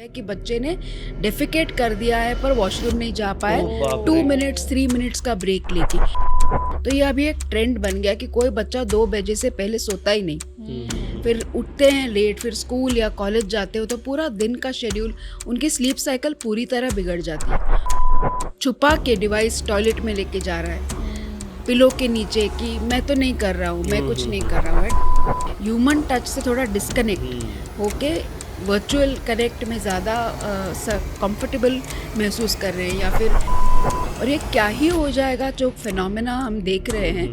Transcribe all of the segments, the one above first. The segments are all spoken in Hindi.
है कि बच्चे ने डेफिकेट कर दिया है पर वॉशरूम नहीं जा पाए, 2 मिनट्स 3 मिनट्स का ब्रेक लेके। तो ये अभी एक ट्रेंड बन गया कि कोई बच्चा 2 बजे से पहले सोता ही नहीं। फिर उठते हैं लेट, फिर स्कूल या कॉलेज जाते हो तो पूरा दिन का शेड्यूल, उनकी स्लीप साइकिल पूरी तरह बिगड़ जाती है। छुपा के डिवाइस टॉयलेट में लेके जा रहा है पिलो के नीचे कि मैं तो नहीं कर रहा हूँ, मैं कुछ नहीं कर रहा हूँ। ह्यूमन टच से थोड़ा डिस्कनेक्ट होके वर्चुअल कनेक्ट में ज़्यादा कंफर्टेबल महसूस कर रहे हैं या फिर, और ये क्या ही हो जाएगा जो फिनोमेना हम देख रहे हैं,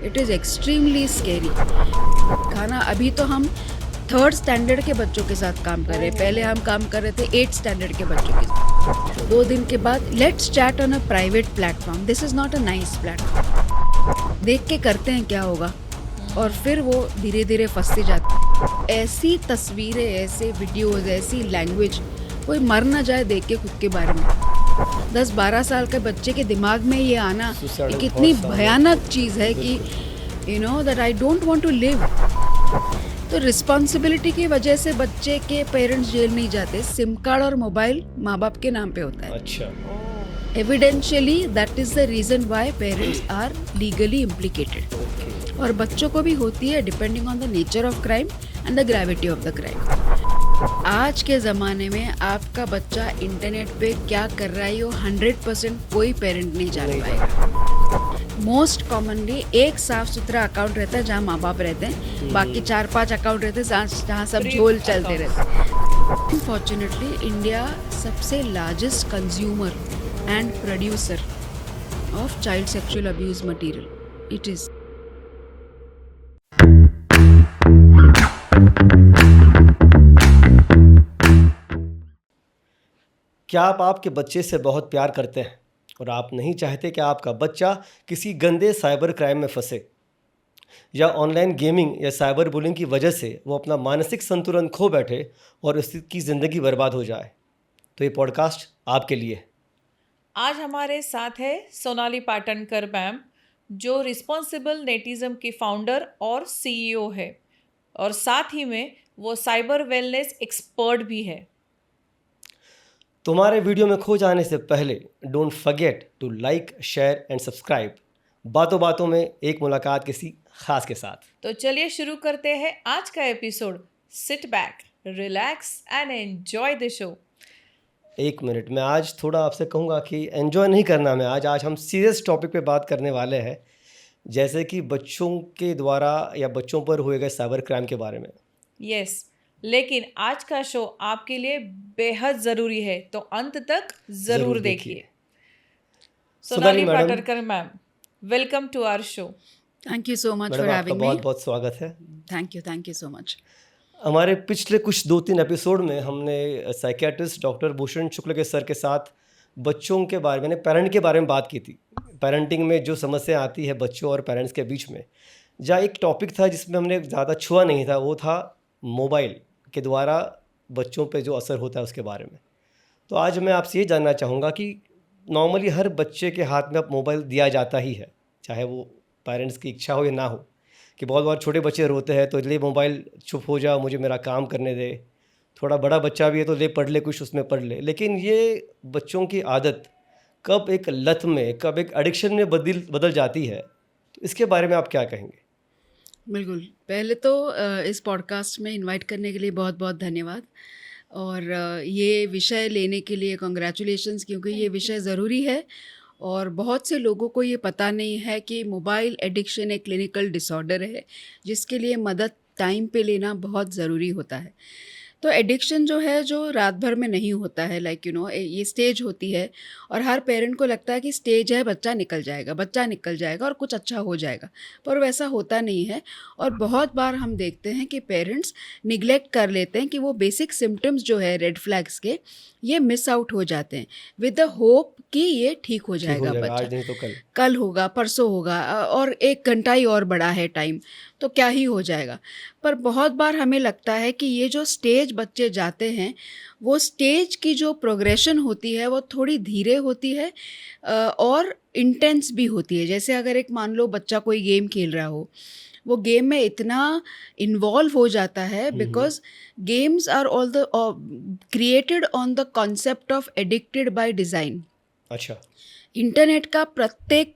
इट इज़ एक्सट्रीमली स्केरी। खाना अभी तो हम 3rd स्टैंडर्ड के बच्चों के साथ काम कर रहे हैं, पहले हम काम कर रहे थे 8th स्टैंडर्ड के बच्चों के साथ। 2 दिन के बाद let's chat on a private platform, this is not a nice platform. देख के करते हैं क्या होगा, और फिर वो धीरे धीरे फंसते जाते हैं। ऐसी तस्वीरें, ऐसे वीडियोस, ऐसी लैंग्वेज, कोई मर ना जाए देख के खुद के बारे में। 10-12 साल के बच्चे के दिमाग में ये आना एक इतनी भयानक चीज़ है कि you know that I don't want to live. तो रिस्पॉन्सिबिलिटी की वजह से बच्चे के पेरेंट्स जेल नहीं जाते, सिम कार्ड और मोबाइल माँ बाप के नाम पे होता है। अच्छा, evidentially that is the reason why parents are legally implicated. और बच्चों को भी होती है depending on the nature of crime and the gravity of the crime. आज के ज़माने में आपका बच्चा इंटरनेट पे क्या कर रहा है, ये 100% कोई पेरेंट नहीं जान पाएगा। मोस्ट कॉमनली एक साफ सुथरा अकाउंट रहता है जहाँ माँ बाप रहते हैं, बाकी 4-5 अकाउंट रहते हैं जहाँ सब झोल चलते रहते हैं। अनफॉर्चुनेटली इंडिया सबसे largest consumer and producer of child sexual abuse material it is. क्या आप आपके बच्चे से बहुत प्यार करते हैं और आप नहीं चाहते कि आपका बच्चा किसी गंदे साइबर क्राइम में फंसे, या ऑनलाइन गेमिंग या साइबर बुलिंग की वजह से वो अपना मानसिक संतुलन खो बैठे और उसकी ज़िंदगी बर्बाद हो जाए? तो ये पॉडकास्ट आपके लिए है। आज हमारे साथ है सोनाली पाटनकर मैम, जो रिस्पॉन्सिबल नेटिज्म की फाउंडर और सीईओ है, और साथ ही में वो साइबर वेलनेस एक्सपर्ट भी है। तुम्हारे वीडियो में खो जाने से पहले don't forget to like, share and subscribe. बातों बातों में एक मुलाकात किसी खास के साथ। तो चलिए शुरू करते हैं आज का episode. Sit back, relax and enjoy the show. 1 minute, मैं आज थोड़ा आपसे कहूँगा कि एंजॉय नहीं करना। मैं आज हम सीरियस टॉपिक पे बात करने वाले हैं, जैसे कि बच्चों के द्वारा या बच्चों पर हुए गए साइबर क्राइम के बारे में। यस, लेकिन आज का शो आपके लिए बेहद ज़रूरी है, तो अंत तक ज़रूर देखिए। Sonali madam, Patankar ma'am, welcome to our show. Thank you so much madam for आपका हैविंग मी। बहुत बहुत स्वागत है। Thank you so much. हमारे पिछले कुछ 2-3 एपिसोड में हमने साइकियाट्रिस्ट डॉक्टर भूषण शुक्ल के सर के साथ बच्चों के बारे में, पेरेंट के बारे में बात की थी। पेरेंटिंग में जो समस्या आती है बच्चों और पेरेंट्स के बीच में, जहाँ एक टॉपिक था जिसमें हमने ज़्यादा छुआ नहीं था, वो था मोबाइल के द्वारा बच्चों पे जो असर होता है उसके बारे में। तो आज मैं आपसे ये जानना चाहूँगा कि नॉर्मली हर बच्चे के हाथ में अब मोबाइल दिया जाता ही है, चाहे वो पेरेंट्स की इच्छा हो या ना हो। कि बहुत बार छोटे बच्चे रोते हैं तो ले मोबाइल, चुप हो जा, मुझे मेरा काम करने दे। थोड़ा बड़ा बच्चा भी है तो ले पढ़ ले, कुछ उसमें पढ़ ले। लेकिन ये बच्चों की आदत कब एक लत में, कब एक एडिक्शन में बदल जाती है, तो इसके बारे में आप क्या कहेंगे? बिल्कुल, पहले तो इस पॉडकास्ट में इनवाइट करने के लिए बहुत बहुत धन्यवाद, और ये विषय लेने के लिए कॉन्ग्रेचुलेशंस, क्योंकि ये विषय ज़रूरी है और बहुत से लोगों को ये पता नहीं है कि मोबाइल एडिक्शन एक क्लिनिकल डिसऑर्डर है जिसके लिए मदद टाइम पे लेना बहुत ज़रूरी होता है। तो एडिक्शन जो है, जो रात भर में नहीं होता है, लाइक यू नो ये स्टेज होती है, और हर पेरेंट को लगता है कि स्टेज है, बच्चा निकल जाएगा और कुछ अच्छा हो जाएगा, पर वैसा होता नहीं है। और बहुत बार हम देखते हैं कि पेरेंट्स निगलेक्ट कर लेते हैं कि वो बेसिक सिम्टम्स जो है रेड फ्लैग्स के, ये मिस आउट हो जाते हैं विद द होप कि ये ठीक हो जाएगा आज बच्चा, नहीं तो कल होगा, परसों होगा, और 1 घंटा ही और बड़ा है टाइम, तो क्या ही हो जाएगा। पर बहुत बार हमें लगता है कि ये जो स्टेज बच्चे जाते हैं, वो स्टेज की जो प्रोग्रेशन होती है वो थोड़ी धीरे होती है और इंटेंस भी होती है। जैसे अगर एक मान लो बच्चा कोई गेम खेल रहा हो वो गेम में इतना इन्वॉल्व हो जाता है because games are all the created on the concept of addicted by design. अच्छा। इंटरनेट का प्रत्येक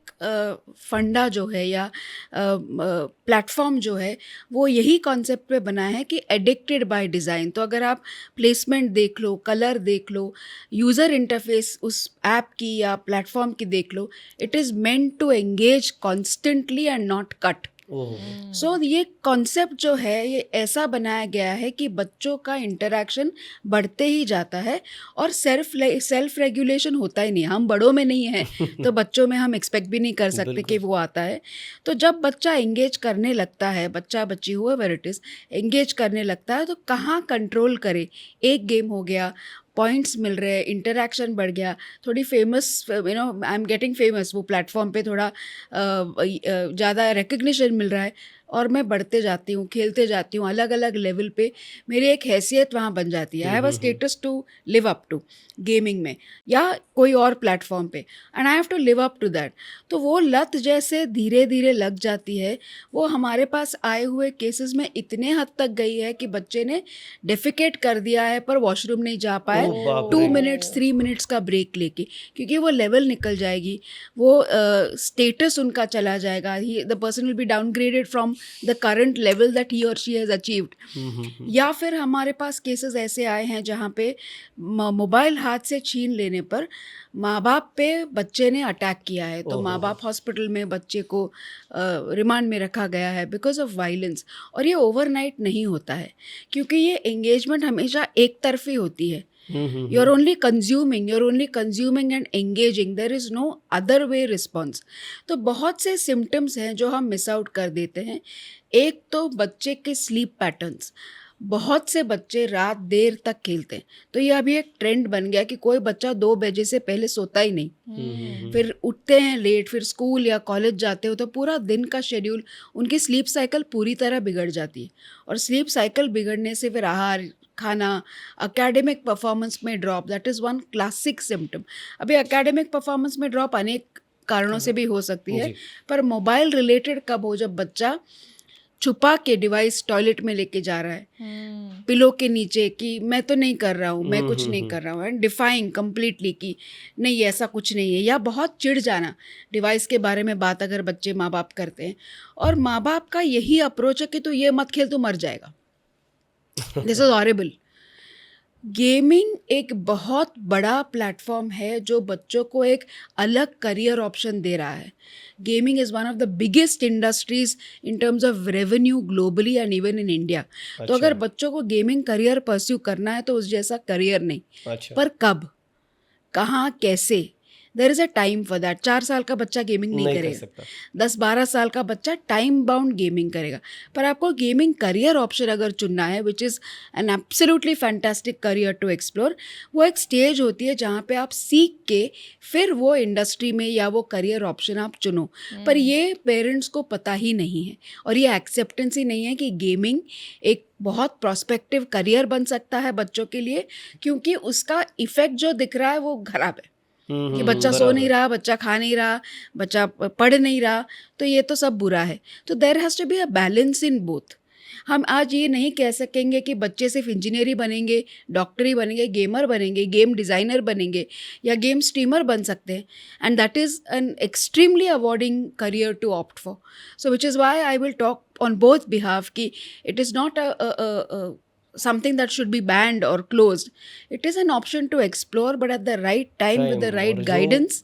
फंडा जो है या प्लेटफॉर्म जो है वो यही कॉन्सेप्ट पे बना है कि एडिक्टेड बाय डिज़ाइन। तो अगर आप प्लेसमेंट देख लो, कलर देख लो, यूज़र इंटरफेस उस ऐप की या प्लेटफॉर्म की देख लो, it is meant to engage constantly and not cut. So ये कॉन्सेप्ट जो है ये ऐसा बनाया गया है कि बच्चों का इंटरेक्शन बढ़ते ही जाता है और सेल्फ रेगुलेशन होता ही नहीं। हम बड़ों में नहीं हैं तो बच्चों में हम एक्सपेक्ट भी नहीं कर सकते कि वो आता है। तो जब बच्चा एंगेज करने लगता है, बच्चा बच्ची हुएवर इट इज़ एंगेज करने लगता है, तो कहाँ कंट्रोल करे। एक गेम हो गया, पॉइंट्स मिल रहे हैं, इंटरेक्शन बढ़ गया, थोड़ी famous I am getting famous, वो प्लेटफॉर्म पे थोड़ा ज़्यादा रिकग्निशन मिल रहा है और मैं बढ़ते जाती हूँ, खेलते जाती हूँ, अलग अलग लेवल पे मेरी एक हैसियत वहाँ बन जाती है। I have a status to live up to gaming में या कोई और प्लेटफॉर्म पे, and I have to live up to that. तो वो लत जैसे धीरे धीरे लग जाती है। वो हमारे पास आए हुए केसेस में इतने हद तक गई है कि बच्चे ने डेफिकेट कर दिया है पर वॉशरूम नहीं जा पाए, 2 मिनट्स 3 मिनट्स का ब्रेक लेके, क्योंकि वो लेवल निकल जाएगी, वो स्टेटस उनका चला जाएगा, the person will be downgraded from the current level that he और शी हैज़ अचीव्ड। या फिर हमारे पास केसेस ऐसे आए हैं जहाँ पे मोबाइल हाथ से छीन लेने पर माँ बाप पे बच्चे ने अटैक किया है, तो माँ बाप हॉस्पिटल में बच्चे को रिमांड में रखा गया है बिकॉज ऑफ वायलेंस। और ये ओवरनाइट नहीं होता है, क्योंकि ये एंगेजमेंट हमेशा एक तरफी होती है। You're only consuming and engaging. There is no other way response. तो बहुत से सिम्टम्स हैं जो हम मिस आउट कर देते हैं। एक तो बच्चे के स्लीप पैटर्न्स, बहुत से बच्चे रात देर तक खेलते हैं। तो ये अभी एक ट्रेंड बन गया कि कोई बच्चा 2 बजे से पहले सोता ही नहीं, फिर उठते हैं लेट, फिर स्कूल या कॉलेज जाते हो तो पूरा दिन का शेड्यूल, उनकी स्लीप साइकिल पूरी तरह बिगड़ जाती है। और स्लीप साइकिल बिगड़ने से फिर आहार, खाना, एकेडमिक परफॉर्मेंस में drop, that is one classic symptom. अभी एकेडमिक परफॉर्मेंस में ड्रॉप अनेक कारणों से भी हो सकती है, पर मोबाइल रिलेटेड कब हो, जब बच्चा छुपा के डिवाइस टॉयलेट में लेके जा रहा है, पिलो के नीचे, कि मैं तो नहीं कर रहा हूँ, मैं कुछ नहीं कर रहा हूँ, एंड डिफाइंग कम्प्लीटली कि नहीं ऐसा कुछ नहीं है। या बहुत चिढ़ जाना, डिवाइस के बारे में बात अगर बच्चे माँ बाप करते हैं और माँ बाप का यही अप्रोच है कि तू ये मत खेल, तू मर जाएगा। This is horrible. गेमिंग एक बहुत बड़ा प्लेटफॉर्म है जो बच्चों को एक अलग करियर ऑप्शन दे रहा है। Gaming is one of the biggest industries in terms of revenue globally and even in India. तो अगर बच्चों को गेमिंग करियर परस्यू करना है तो उस जैसा करियर नहीं, पर कब, कहाँ, कैसे, there is a time for that. 4 साल का बच्चा गेमिंग नहीं करेगा, 10-12 साल का बच्चा टाइम बाउंड गेमिंग करेगा। पर आपको गेमिंग करियर ऑप्शन अगर चुनना है, which is an absolutely fantastic career to explore, वो एक स्टेज होती है जहाँ पे आप सीख के फिर वो इंडस्ट्री में या वो करियर ऑप्शन आप चुनो। पर ये पेरेंट्स को पता ही नहीं है और ये एक्सेप्टेंस ही नहीं है कि गेमिंग एक बहुत प्रोस्पेक्टिव करियर बन सकता है बच्चों के लिए, क्योंकि उसका इफ़ेक्ट जो दिख रहा है वो खराब है कि बच्चा सो नहीं रहा, बच्चा खा नहीं रहा, बच्चा पढ़ नहीं रहा, तो ये तो सब बुरा है। तो there has to be a balance in both. हम आज ये नहीं कह सकेंगे कि बच्चे सिर्फ इंजीनियर ही बनेंगे, डॉक्टर ही बनेंगे, गेमर बनेंगे, गेम डिज़ाइनर बनेंगे या गेम स्ट्रीमर बन सकते हैं, and that is an extremely awarding career to opt for. So which is why I will talk on both behalf कि it is not something that should be banned or closed. It is an option to explore, but at the right time with the right guidance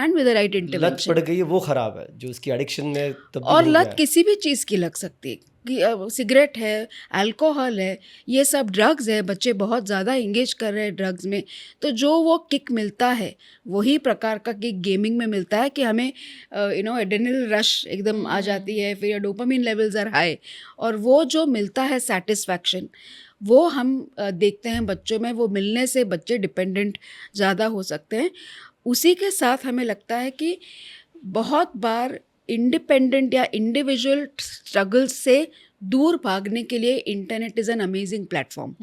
and with the right intervention. लत पड़ गई है वो खराब है, जो उसकी एडिक्शन में तब्दील और हो गया लत है। किसी भी चीज़ की लग सकती है कि सिगरेट है, अल्कोहल है, ये सब ड्रग्स है, बच्चे बहुत ज़्यादा इंगेज कर रहे हैं ड्रग्स में, तो जो वो किक मिलता है वही प्रकार का किक गेमिंग में मिलता है कि हमें एड्रेनल रश एकदम आ जाती है, फिर डोपामिन लेवल्स आर हाई, और वो जो मिलता है सेटिस्फैक्शन वो हम देखते हैं बच्चों में, वो मिलने से बच्चे डिपेंडेंट ज़्यादा हो सकते हैं। उसी के साथ हमें लगता है कि बहुत बार इंडिपेंडेंट या इंडिविजुअल स्ट्रगल्स से दूर भागने के लिए internet is an amazing platform.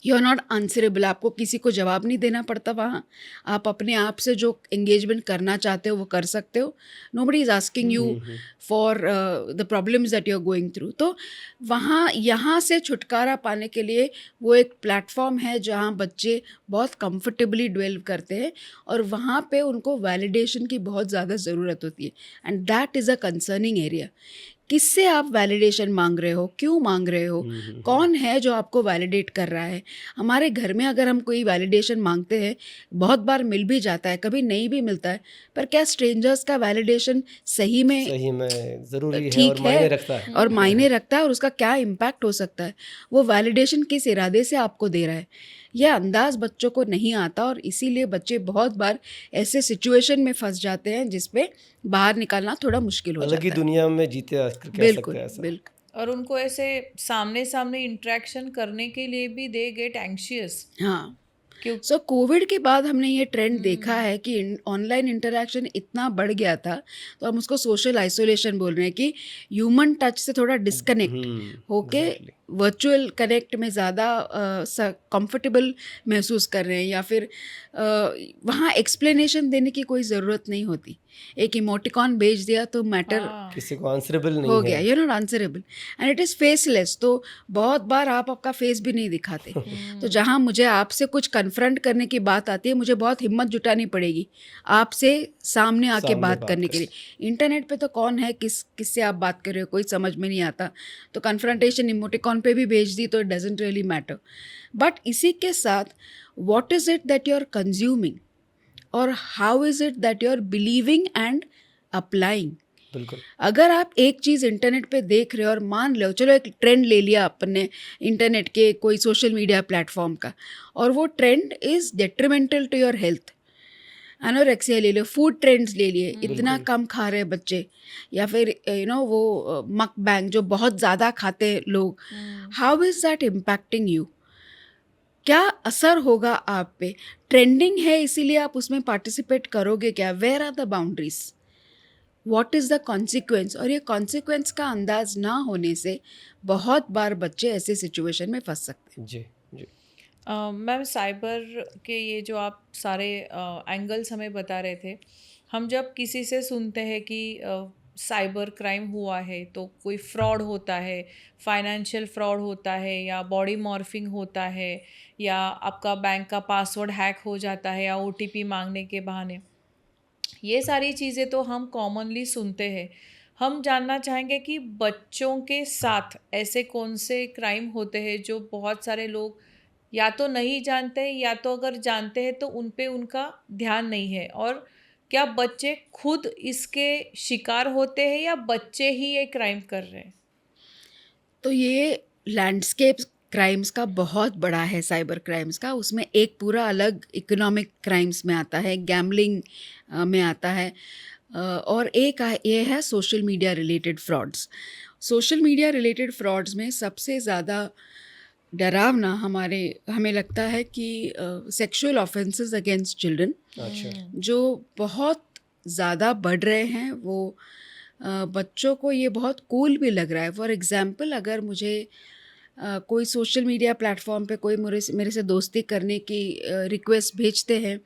You are not answerable, आपको किसी को जवाब नहीं देना पड़ता वहाँ, आप अपने आप से जो एंगेजमेंट करना चाहते हो वो कर सकते हो, nobody is asking you for the problems that you are going through. तो वहाँ यहाँ से छुटकारा पाने के लिए वो एक प्लेटफॉर्म है जहाँ बच्चे बहुत कंफर्टेबली ड्वेल करते हैं और वहाँ पे उनको वैलिडेशन की बहुत ज़्यादा ज़रूरत होती है, and that is a concerning area. किससे आप वैलिडेशन मांग रहे हो, क्यों मांग रहे हो, कौन है जो आपको वैलिडेट कर रहा है। हमारे घर में अगर हम कोई वैलिडेशन मांगते हैं, बहुत बार मिल भी जाता है, कभी नहीं भी मिलता है, पर क्या स्ट्रेंजर्स का वैलिडेशन सही में ज़रूरी है ठीक और मायने रखता है? और मायने रखता है, और उसका क्या इम्पैक्ट हो सकता है, वो वैलिडेशन किस इरादे से आपको दे रहा है, यह अंदाज बच्चों को नहीं आता, और इसीलिए बच्चे बहुत बार ऐसे सिचुएशन में फंस जाते हैं जिसपे बाहर निकालना थोड़ा मुश्किल हो अलग जाता ही है। दुनिया में जीते आजकल, कह बिल्कुल सकते हैं ऐसा। बिल्कुल, और उनको ऐसे सामने सामने इंटरेक्शन करने के लिए भी दे गेट एंग्शियस। हाँ। क्यों? सो कोविड के बाद हमने ये ट्रेंड देखा है कि ऑनलाइन इंटरेक्शन इतना बढ़ गया था, तो हम उसको सोशल आइसोलेशन बोल रहे हैं कि ह्यूमन टच से थोड़ा डिस्कनेक्ट होके वर्चुअल कनेक्ट में ज़्यादा कंफर्टेबल महसूस कर रहे हैं, या फिर वहाँ एक्सप्लेनेशन देने की कोई ज़रूरत नहीं होती, एक इमोटिकॉन भेज दिया तो मैटर किसी को आंसरेबल हो नहीं गया, है। You not answerable, and it is faceless. तो बहुत बार आप आपका फेस भी नहीं दिखाते। तो जहाँ मुझे आपसे कुछ कन्फ्रंट करने की बात आती है, मुझे बहुत हिम्मत जुटानी पड़ेगी आपसे सामने आके सामने बात बात करने के लिए। इंटरनेट पे तो कौन है, किससे आप बात कर रहे हो, कोई समझ में नहीं आता, तो कन्फ्रंटेशन इमोटिकॉन पे भी भेज दी तो it doesn't really matter. But इसी के साथ what is it that you are consuming, और how is it that you are believing and applying. बिल्कुल। अगर आप एक चीज़ इंटरनेट पे देख रहे हो और मान लो, चलो एक ट्रेंड ले लिया अपने इंटरनेट के कोई सोशल मीडिया प्लेटफॉर्म का, और वो trend is detrimental to your health, anorexia ले लो, फूड ट्रेंड्स ले लिए, इतना कम खा रहे हैं बच्चे, या फिर वो मकबैंग जो बहुत ज़्यादा खाते हैं लोग, how is that impacting you, क्या असर होगा आप पे। ट्रेंडिंग है इसीलिए आप उसमें पार्टिसिपेट करोगे क्या, where are the boundaries, what is the consequence. और ये कॉन्सिक्वेंस का अंदाज ना होने से बहुत बार बच्चे ऐसे सिचुएशन में फंस सकते हैं। जी जी। मैम, साइबर के ये जो आप सारे एंगल्स हमें बता रहे थे, हम जब किसी से सुनते हैं कि साइबर क्राइम हुआ है तो कोई फ्रॉड होता है, फाइनेंशियल फ्रॉड होता है, या बॉडी मॉर्फिंग होता है, या आपका बैंक का पासवर्ड हैक हो जाता है, या ओटीपी मांगने के बहाने, ये सारी चीज़ें तो हम कॉमनली सुनते हैं। हम जानना चाहेंगे कि बच्चों के साथ ऐसे कौन से क्राइम होते हैं जो बहुत सारे लोग या तो नहीं जानते हैं, या तो अगर जानते हैं तो उन पे उनका ध्यान नहीं है, और क्या बच्चे खुद इसके शिकार होते हैं या बच्चे ही ये क्राइम कर रहे हैं? तो ये लैंडस्केप क्राइम्स का बहुत बड़ा है, साइबर क्राइम्स का, उसमें एक पूरा अलग इकोनॉमिक क्राइम्स में आता है, गैम्बलिंग में आता है, और एक ये है social media related frauds. Social media related frauds में सबसे ज़्यादा डरावना हमें लगता है कि सेक्सुअल ऑफेंसेस अगेंस्ट चिल्ड्रन, अच्छा। जो बहुत ज़्यादा बढ़ रहे हैं। वो बच्चों को ये बहुत कूल भी लग रहा है। फॉर एग्ज़ाम्पल, अगर मुझे कोई सोशल मीडिया प्लेटफॉर्म पे कोई मेरे से दोस्ती करने की रिक्वेस्ट भेजते हैं,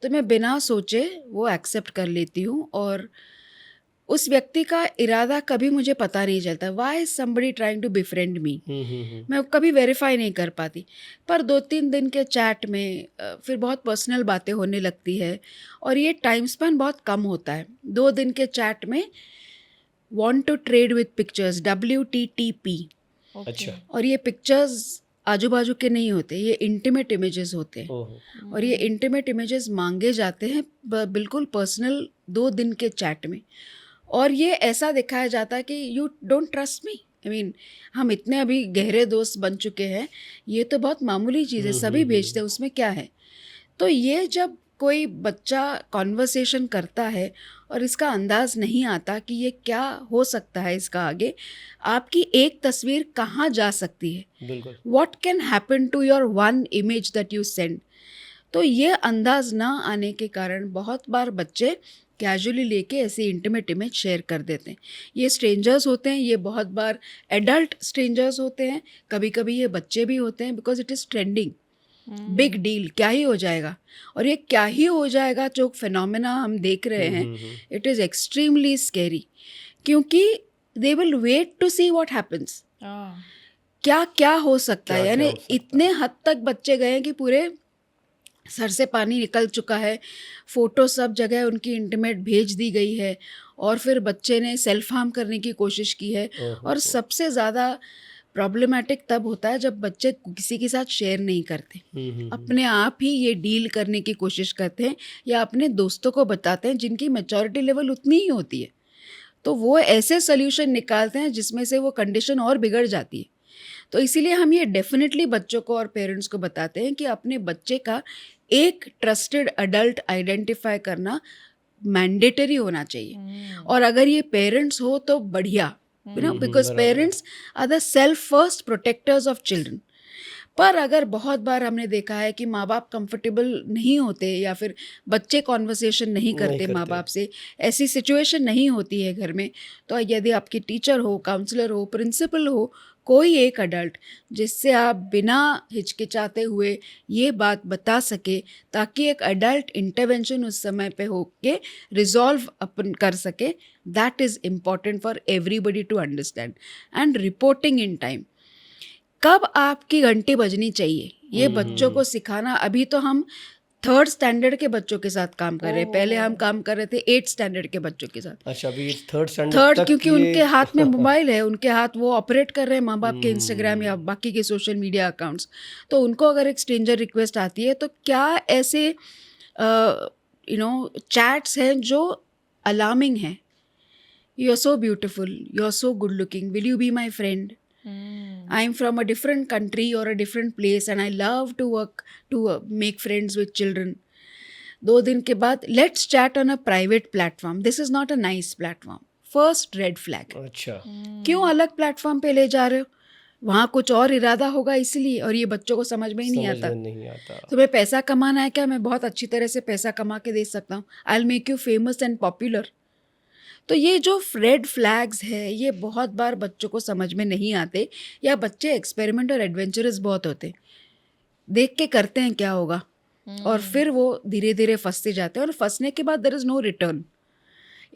तो मैं बिना सोचे वो एक्सेप्ट कर लेती हूँ, और उस व्यक्ति का इरादा कभी मुझे पता नहीं चलता। Why is somebody trying to befriend me, मैं कभी वेरीफाई नहीं कर पाती। पर 2-3 दिन के चैट में फिर बहुत पर्सनल बातें होने लगती है, और ये टाइम स्पैन बहुत कम होता है। 2 दिन के चैट में want to trade with pictures, WTTP, अच्छा। और ये पिक्चर्स आजू बाजू के नहीं होते, ये इंटीमेट इमेजेस होते हैं, ओहो। और ये इंटीमेट इमेजेस मांगे जाते हैं बिल्कुल पर्सनल 2 दिन के चैट में। और ये ऐसा दिखाया जाता है कि you don't trust me, I mean हम इतने अभी गहरे दोस्त बन चुके हैं, ये तो बहुत मामूली चीज़ है, सभी भेजते हैं, उसमें क्या है। तो ये जब कोई बच्चा कॉन्वर्सेशन करता है और इसका अंदाज नहीं आता कि ये क्या हो सकता है इसका आगे, आपकी एक तस्वीर कहाँ जा सकती है, बिल्कुल। What can happen to your one image that you send. तो ये अंदाज ना आने के कारण बहुत बार बच्चे कैजुअली लेके ऐसे इंटीमेट इमेज शेयर कर देते हैं। ये स्ट्रेंजर्स होते हैं, ये बहुत बार एडल्ट स्ट्रेंजर्स होते हैं, कभी कभी ये बच्चे भी होते हैं, because it is trending, big deal, क्या ही हो जाएगा। और ये क्या ही हो जाएगा जो फिनोमेना हम देख रहे हैं, इट इज़ एक्सट्रीमली स्कैरी, क्योंकि they will wait to see what happens, क्या क्या हो सकता है। यानी इतने हद तक बच्चे गए हैं कि पूरे सर से पानी निकल चुका है, फ़ोटो सब जगह उनकी इंटीमेट भेज दी गई है, और फिर बच्चे ने सेल्फ हार्म करने की कोशिश की है। और सबसे ज़्यादा प्रॉब्लमेटिक तब होता है जब बच्चे किसी के साथ शेयर नहीं करते, अपने आप ही ये डील करने की कोशिश करते हैं या अपने दोस्तों को बताते हैं जिनकी मैच्योरिटी लेवल उतनी ही होती है। तो वो ऐसे सोल्यूशन निकालते हैं जिसमें से वो कंडीशन और बिगड़ जाती है। तो इसीलिए हम ये डेफिनेटली बच्चों को और पेरेंट्स को बताते हैं कि अपने बच्चे का एक ट्रस्टेड अडल्ट आइडेंटिफाई करना मैंडेटरी होना चाहिए। और अगर ये पेरेंट्स हो तो बढ़िया, you know, because parents are the self first protectors of children. पर अगर बहुत बार हमने देखा है कि माँ बाप कंफर्टेबल नहीं होते या फिर बच्चे कॉन्वर्सेशन नहीं करते माँ बाप से, ऐसी सिचुएशन नहीं होती है घर में, तो यदि आपकी टीचर हो, काउंसलर हो, प्रिंसिपल हो, कोई एक अडल्ट जिससे आप बिना हिचकिचाते हुए ये बात बता सके, ताकि एक अडल्ट इंटरवेंशन उस समय पे हो के रिजॉल्व अपन कर सके, that is important for everybody to understand. And reporting in time, कब आपकी घंटी बजनी चाहिए, ये बच्चों को सिखाना। अभी तो हम 3rd स्टैंडर्ड के बच्चों के साथ काम कर रहे हैं, पहले हम काम कर रहे थे 8th स्टैंडर्ड के बच्चों के साथ। अच्छा, अभी 3rd स्टैंडर्ड तक, क्योंकि उनके हाथ में मोबाइल है, उनके हाथ वो ऑपरेट कर रहे हैं माँ बाप के इंस्टाग्राम या बाकी के सोशल मीडिया अकाउंट्स। तो उनको अगर एक स्ट्रेंजर रिक्वेस्ट आती है तो क्या ऐसे चैट्स हैं जो अलार्मिंग हैं, you are so beautiful, you are so good looking, will you be my friend, I am from a different country or a different place and I love to work to make friends with children. 2 दिन के बाद let's chat on a private platform. This is not a nice platform. First red flag. अच्छा, क्यों अलग प्लेटफॉर्म पे ले जा रहे हो? वहाँ कुछ और इरादा होगा इसलिए, और ये बच्चों को समझ में ही नहीं आता। तुम्हें पैसा कमाना है क्या? मैं बहुत अच्छी तरह से पैसा कमा के दे सकता हूँ, I'll make you famous and popular. तो ये जो रेड फ्लैग्स है, ये बहुत बार बच्चों को समझ में नहीं आते, या बच्चे एक्सपेरिमेंट और एडवेंचरस बहुत होते, देख के करते हैं क्या होगा, और फिर वो धीरे धीरे फंसते जाते हैं। और फंसने के बाद देयर इज़ नो रिटर्न।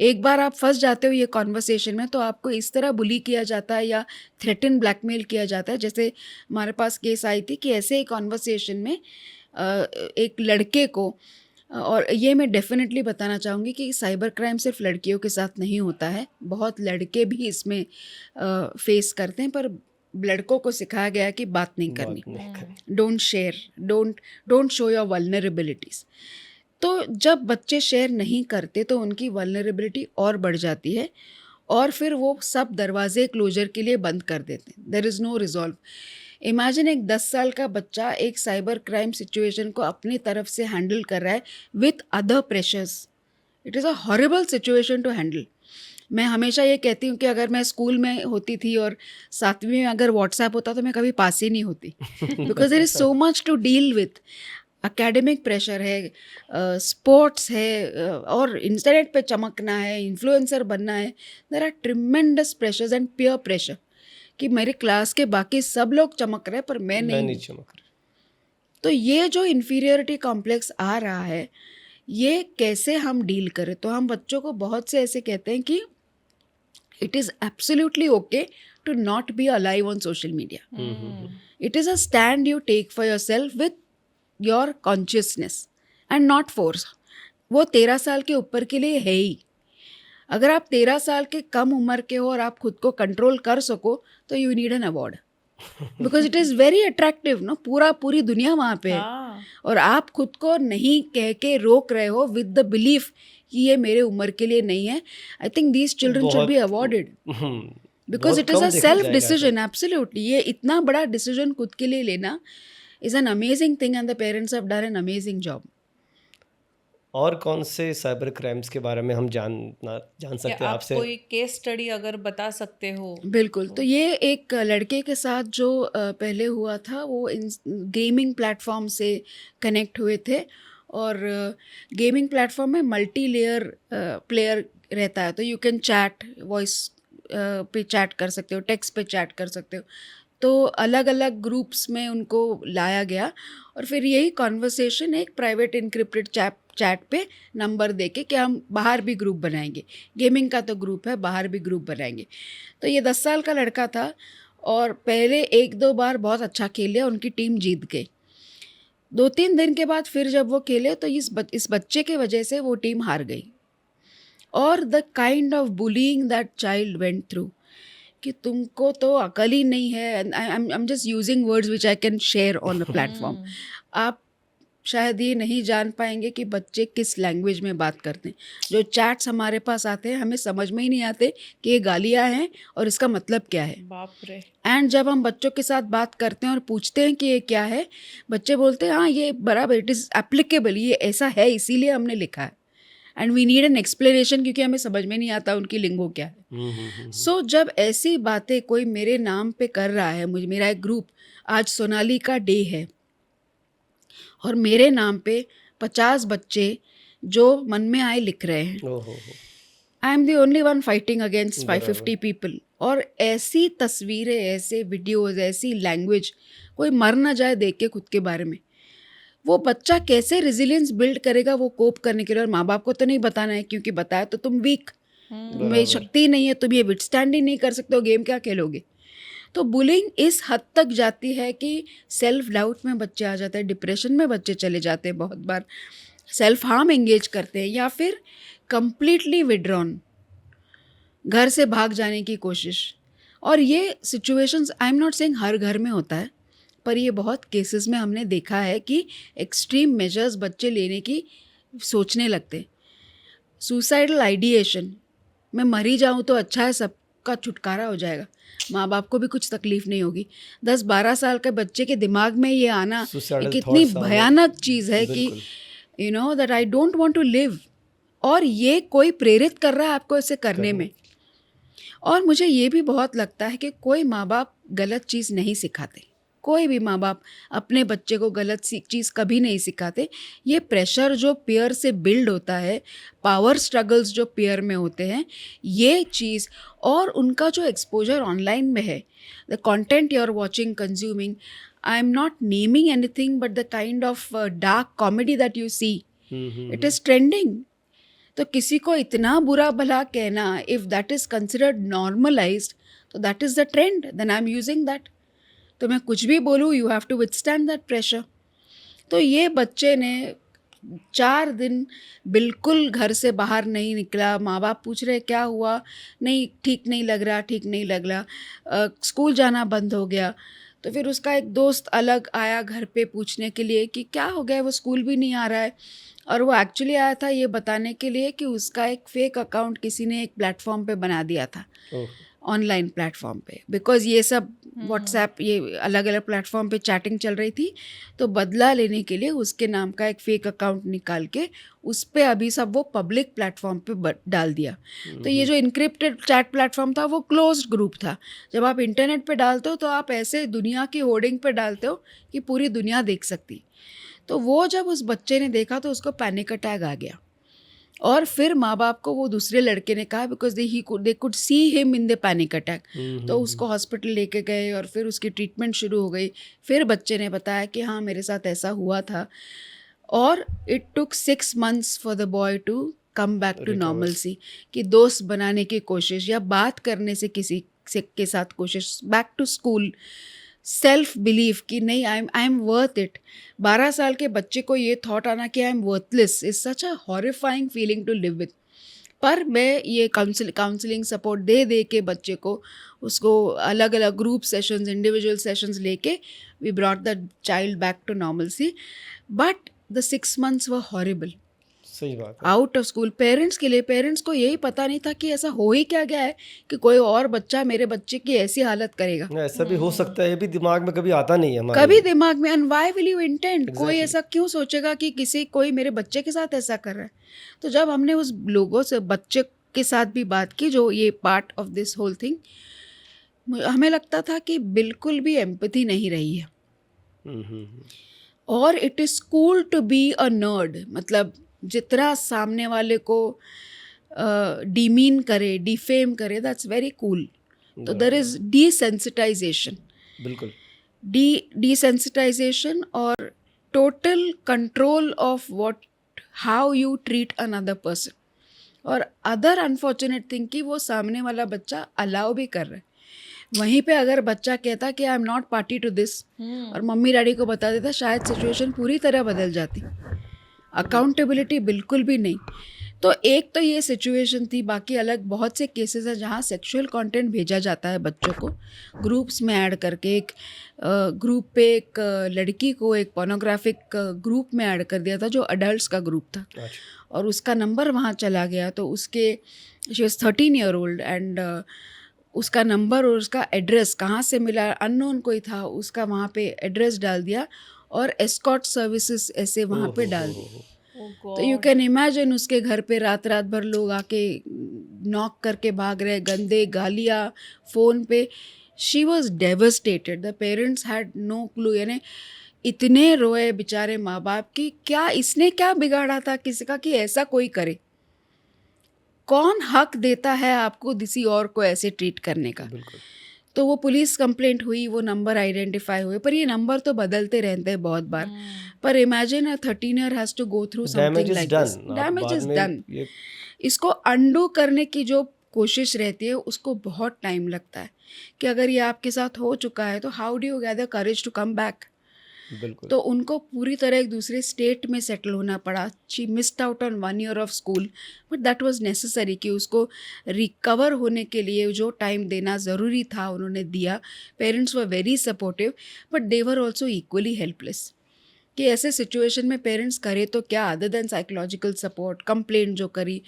एक बार आप फंस जाते हो ये कॉन्वर्सेशन में, तो आपको इस तरह बुली किया जाता है या थ्रेटन ब्लैकमेल किया जाता है। जैसे हमारे पास केस आई थी कि ऐसे ही कॉन्वर्सेशन में एक लड़के को, और ये मैं डेफिनेटली बताना चाहूँगी कि साइबर क्राइम सिर्फ लड़कियों के साथ नहीं होता है, बहुत लड़के भी इसमें फेस करते हैं, पर लड़कों को सिखाया गया है कि बात नहीं करनी, don't share, don't show your vulnerabilities. तो जब बच्चे शेयर नहीं करते तो उनकी वल्नरेबिलिटी और बढ़ जाती है, और फिर वो सब दरवाजे क्लोजर के लिए बंद कर देते हैं, there is no resolve. Imagine एक 10 साल का बच्चा एक साइबर क्राइम सिचुएशन को अपनी तरफ से हैंडल कर रहा है with other pressures. It is a horrible situation to handle. मैं हमेशा ये कहती हूँ कि अगर मैं स्कूल में होती थी और 7वीं में अगर व्हाट्सएप होता तो मैं कभी पास ही नहीं होती, because there is so much to deal with. Academic pressure है, स्पोर्ट्स है, और इंटरनेट पे चमकना है, इन्फ्लुएंसर बनना है। There are tremendous pressures and peer pressure कि मेरे क्लास के बाकी सब लोग चमक रहे हैं पर मैं नहीं चमक रही। तो ये जो इन्फीरियरिटी कॉम्प्लेक्स आ रहा है, ये कैसे हम डील करें? तो हम बच्चों को बहुत से ऐसे कहते हैं कि it is absolutely okay to not be alive on social media. It is a stand you take for your self with your consciousness and not force. वो 13 साल के ऊपर के लिए है ही। अगर आप 13 साल के कम उम्र के हो और आप खुद को कंट्रोल कर सको तो you need an award, because it is very attractive ना, पूरी दुनिया वहाँ पे है, और आप खुद को नहीं कह के रोक रहे हो विद द बिलीफ कि ये मेरे उम्र के लिए नहीं है। I think these children should be awarded because it is a self decision. Absolutely, ये इतना बड़ा डिसीजन खुद के लिए लेना is an amazing thing and the parents have done an amazing job. और कौन से साइबर क्राइम्स के बारे में हम जान सकते हैं आप आपसे? कोई केस स्टडी अगर बता सकते हो? बिल्कुल, तो ये एक लड़के के साथ जो पहले हुआ था, वो गेमिंग प्लेटफॉर्म से कनेक्ट हुए थे। और गेमिंग प्लेटफॉर्म में मल्टी लेयर प्लेयर रहता है, तो यू कैन चैट, वॉइस पे चैट कर सकते हो, टेक्स्ट पे चैट कर सकते हो। तो अलग अलग ग्रुप्स में उनको लाया गया और फिर यही कॉन्वर्सेशन एक प्राइवेट इनक्रिप्टेड चैट पे नंबर देके कि हम बाहर भी ग्रुप बनाएंगे, गेमिंग का तो ग्रुप है, बाहर भी ग्रुप बनाएंगे। तो ये 10 साल का लड़का था और पहले 1-2 बार बहुत अच्छा खेले, उनकी टीम जीत गई। 2-3 दिन के बाद फिर जब वो खेले तो इस बच्चे के वजह से वो टीम हार गई। और the kind of bullying that child went through, कि तुमको तो अकल ही नहीं है। I am just using words which I can share on a platform. आप शायद ये नहीं जान पाएंगे कि बच्चे किस लैंग्वेज में बात करते हैं। जो चैट्स हमारे पास आते हैं, हमें समझ में ही नहीं आते कि ये गालियाँ हैं और इसका मतलब क्या है। बाप रे। एंड जब हम बच्चों के साथ बात करते हैं और पूछते हैं कि ये क्या है, बच्चे बोलते हैं हाँ ये बराबर, इट इज़ एप्लीकेबल, ये ऐसा है इसीलिए हमने लिखा है। And we need an explanation, क्योंकि हमें समझ में नहीं आता उनकी लिंगो क्या है। सो जब ऐसी बातें कोई मेरे नाम पे कर रहा है, मुझे, मेरा एक ग्रुप, आज सोनाली का डे है और मेरे नाम पे 50 बच्चे जो मन में आए लिख रहे हैं। I am the only one fighting against 550 people. और ऐसी तस्वीरें, ऐसे वीडियोस, ऐसी लैंग्वेज, कोई मर ना जाए देख के खुद के बारे में। वो बच्चा कैसे रेजिलियंस बिल्ड करेगा वो कोप करने के लिए? और माँ बाप को तो नहीं बताना है, क्योंकि बताया तो तुम वीक, तुम्हें शक्ति नहीं है, तुम ये विथस्टैंड ही नहीं कर सकते हो, गेम क्या खेलोगे? तो बुलिंग इस हद तक जाती है कि सेल्फ डाउट में बच्चे आ जाते हैं, डिप्रेशन में बच्चे चले जाते हैं, बहुत बार सेल्फ हार्म एंगेज करते हैं, या फिर कंप्लीटली विड्रॉन, घर से भाग जाने की कोशिश। और ये situations, I am not saying हर घर में होता है, पर ये बहुत केसेस में हमने देखा है कि एक्सट्रीम मेजर्स बच्चे लेने की सोचने लगते। सुसाइडल आइडिएशन, मैं मरी जाऊँ तो अच्छा है, सबका छुटकारा हो जाएगा, माँ बाप को भी कुछ तकलीफ नहीं होगी। 10-12 साल के बच्चे के दिमाग में ये आना एक इतनी भयानक चीज़ है कि you know that I don't want to live. और ये कोई प्रेरित कर रहा है आपको इसे करने में। और मुझे ये भी बहुत लगता है कि कोई माँ बाप गलत चीज़ नहीं सिखाते, कोई भी माँ बाप अपने बच्चे को गलत चीज़ कभी नहीं सिखाते। ये प्रेशर जो पीयर से बिल्ड होता है, पावर स्ट्रगल्स जो पीयर में होते हैं, ये चीज़, और उनका जो एक्सपोजर ऑनलाइन में है, the content you are watching, consuming, I am not naming anything but the kind of dark comedy that you see, it is trending. तो किसी को इतना बुरा भला कहना, if that is considered normalised, तो that is the trend, then I am using that. तो मैं कुछ भी बोलूँ, you have to withstand that pressure. तो ये बच्चे ने 4 दिन बिल्कुल घर से बाहर नहीं निकला। माँ बाप पूछ रहे क्या हुआ, नहीं ठीक नहीं लग रहा, ठीक नहीं लग रहा। स्कूल जाना बंद हो गया। तो फिर उसका एक दोस्त अलग आया घर पे पूछने के लिए कि क्या हो गया, वो स्कूल भी नहीं आ रहा है। और वो एक्चुअली आया था ये बताने के लिए कि उसका एक फेक अकाउंट किसी ने एक प्लेटफॉर्म पे बना दिया था, ऑनलाइन प्लेटफॉर्म पे, बिकॉज ये सब व्हाट्सएप, ये अलग अलग प्लेटफॉर्म पे चैटिंग चल रही थी। तो बदला लेने के लिए उसके नाम का एक फेक अकाउंट निकाल के उस पर अभी सब वो पब्लिक प्लेटफॉर्म पे डाल दिया। तो ये जो इनक्रिप्टेड चैट प्लेटफॉर्म था वो क्लोज्ड ग्रुप था। जब आप इंटरनेट पे डालते हो तो आप ऐसे दुनिया की होर्डिंग पे डालते हो कि पूरी दुनिया देख सकती। तो वो जब उस बच्चे ने देखा तो उसको पैनिक अटैक आ गया। और फिर माँ बाप को वो दूसरे लड़के ने कहा, because they could see him in the panic attack. तो उसको हॉस्पिटल लेके गए और फिर उसकी ट्रीटमेंट शुरू हो गई। फिर बच्चे ने बताया कि हाँ मेरे साथ ऐसा हुआ था। और it took 6 months for the boy to come back to normalcy, कि दोस्त बनाने की कोशिश या बात करने से किसी से के साथ कोशिश, back to school, self belief कि नहीं आई एम वर्थ इट। 12 साल के बच्चे को ये थॉट आना कि I am worthless is such a horrifying feeling to live with. पर मैं ये काउंसलिंग सपोर्ट दे के बच्चे को, उसको अलग अलग ग्रुप सेशंस, इंडिविजुअल सेशंस लेके we brought the child back to normalcy. But the 6 months were horrible. सही बात है। आउट ऑफ स्कूल पेरेंट्स के लिए, पेरेंट्स को यही पता नहीं था कि ऐसा हो ही क्या गया है कि कोई और बच्चा मेरे बच्चे की ऐसी हालत करेगा। ऐसा भी हो सकता है, ये भी दिमाग में कभी आता नहीं है हमारे। कभी दिमाग में, and why will you intend, कोई Exactly. ऐसा क्यों सोचेगा कि कोई मेरे बच्चे के साथ ऐसा कर रहा है। तो जब हमने उस लोगों से, बच्चे के साथ भी बात की जो ये part of this whole thing, हमें लगता था कि बिल्कुल भी एम्पैथी नहीं रही है। और it is cool to be a nerd, मतलब जितना सामने वाले को डिमीन करे, डिफेम करे, दैट्स वेरी कूल। तो देयर इज डिसेंसिटाइजेशन, बिल्कुल। डिसेंसिटाइजेशन और total control of what, how you treat another person. और अदर अनफॉर्चुनेट थिंग कि वो सामने वाला बच्चा अलाउ भी कर रहा है। वहीं पे अगर बच्चा कहता कि I am not party to this और मम्मी डैडी को बता देता, शायद सिचुएशन पूरी तरह बदल जाती। अकाउंटेबिलिटी बिल्कुल भी नहीं। तो एक तो ये सिचुएशन थी, बाकी अलग बहुत से केसेस हैं जहाँ सेक्सुअल कंटेंट भेजा जाता है बच्चों को ग्रुप्स में ऐड करके। एक ग्रुप पे एक लड़की को एक पोर्नोग्राफिक ग्रुप में ऐड कर दिया था जो अडल्ट्स का ग्रुप था। और उसका नंबर वहाँ चला गया, तो उसके, she was 13 year old and उसका नंबर और उसका एड्रेस कहाँ से मिला, अननोन कोई था, उसका वहाँ पे एड्रेस डाल दिया और एस्कॉर्ट सर्विसेज ऐसे वहाँ पे डाल दी। तो यू कैन इमेजिन उसके घर पे रात रात भर लोग आके नॉक करके भाग रहे, गंदे गालियाँ फ़ोन पे। She was devastated, the parents had no clue. यानी इतने रोए बेचारे माँ बाप की, क्या इसने क्या बिगाड़ा था किसी का कि ऐसा कोई करे। कौन हक देता है आपको किसी और को ऐसे ट्रीट करने का। तो वो पुलिस कंप्लेंट हुई, वो नंबर आइडेंटिफाई हुए, पर ये नंबर तो बदलते रहते हैं बहुत बार। पर imagine a 13 year has to go through something like this, damage is done. इसको अंडू करने की जो कोशिश रहती है उसको बहुत टाइम लगता है कि अगर ये आपके साथ हो चुका है तो how do you gather courage to come back. तो उनको पूरी तरह एक दूसरे स्टेट में सेटल होना पड़ा। She missed out on 1 year of school, but that was necessary कि उसको रिकवर होने के लिए जो टाइम देना ज़रूरी था उन्होंने दिया। Parents were very supportive, but they were also equally helpless कि ऐसे सिचुएशन में पेरेंट्स करे तो क्या, other than psychological support. Complaint जो करी,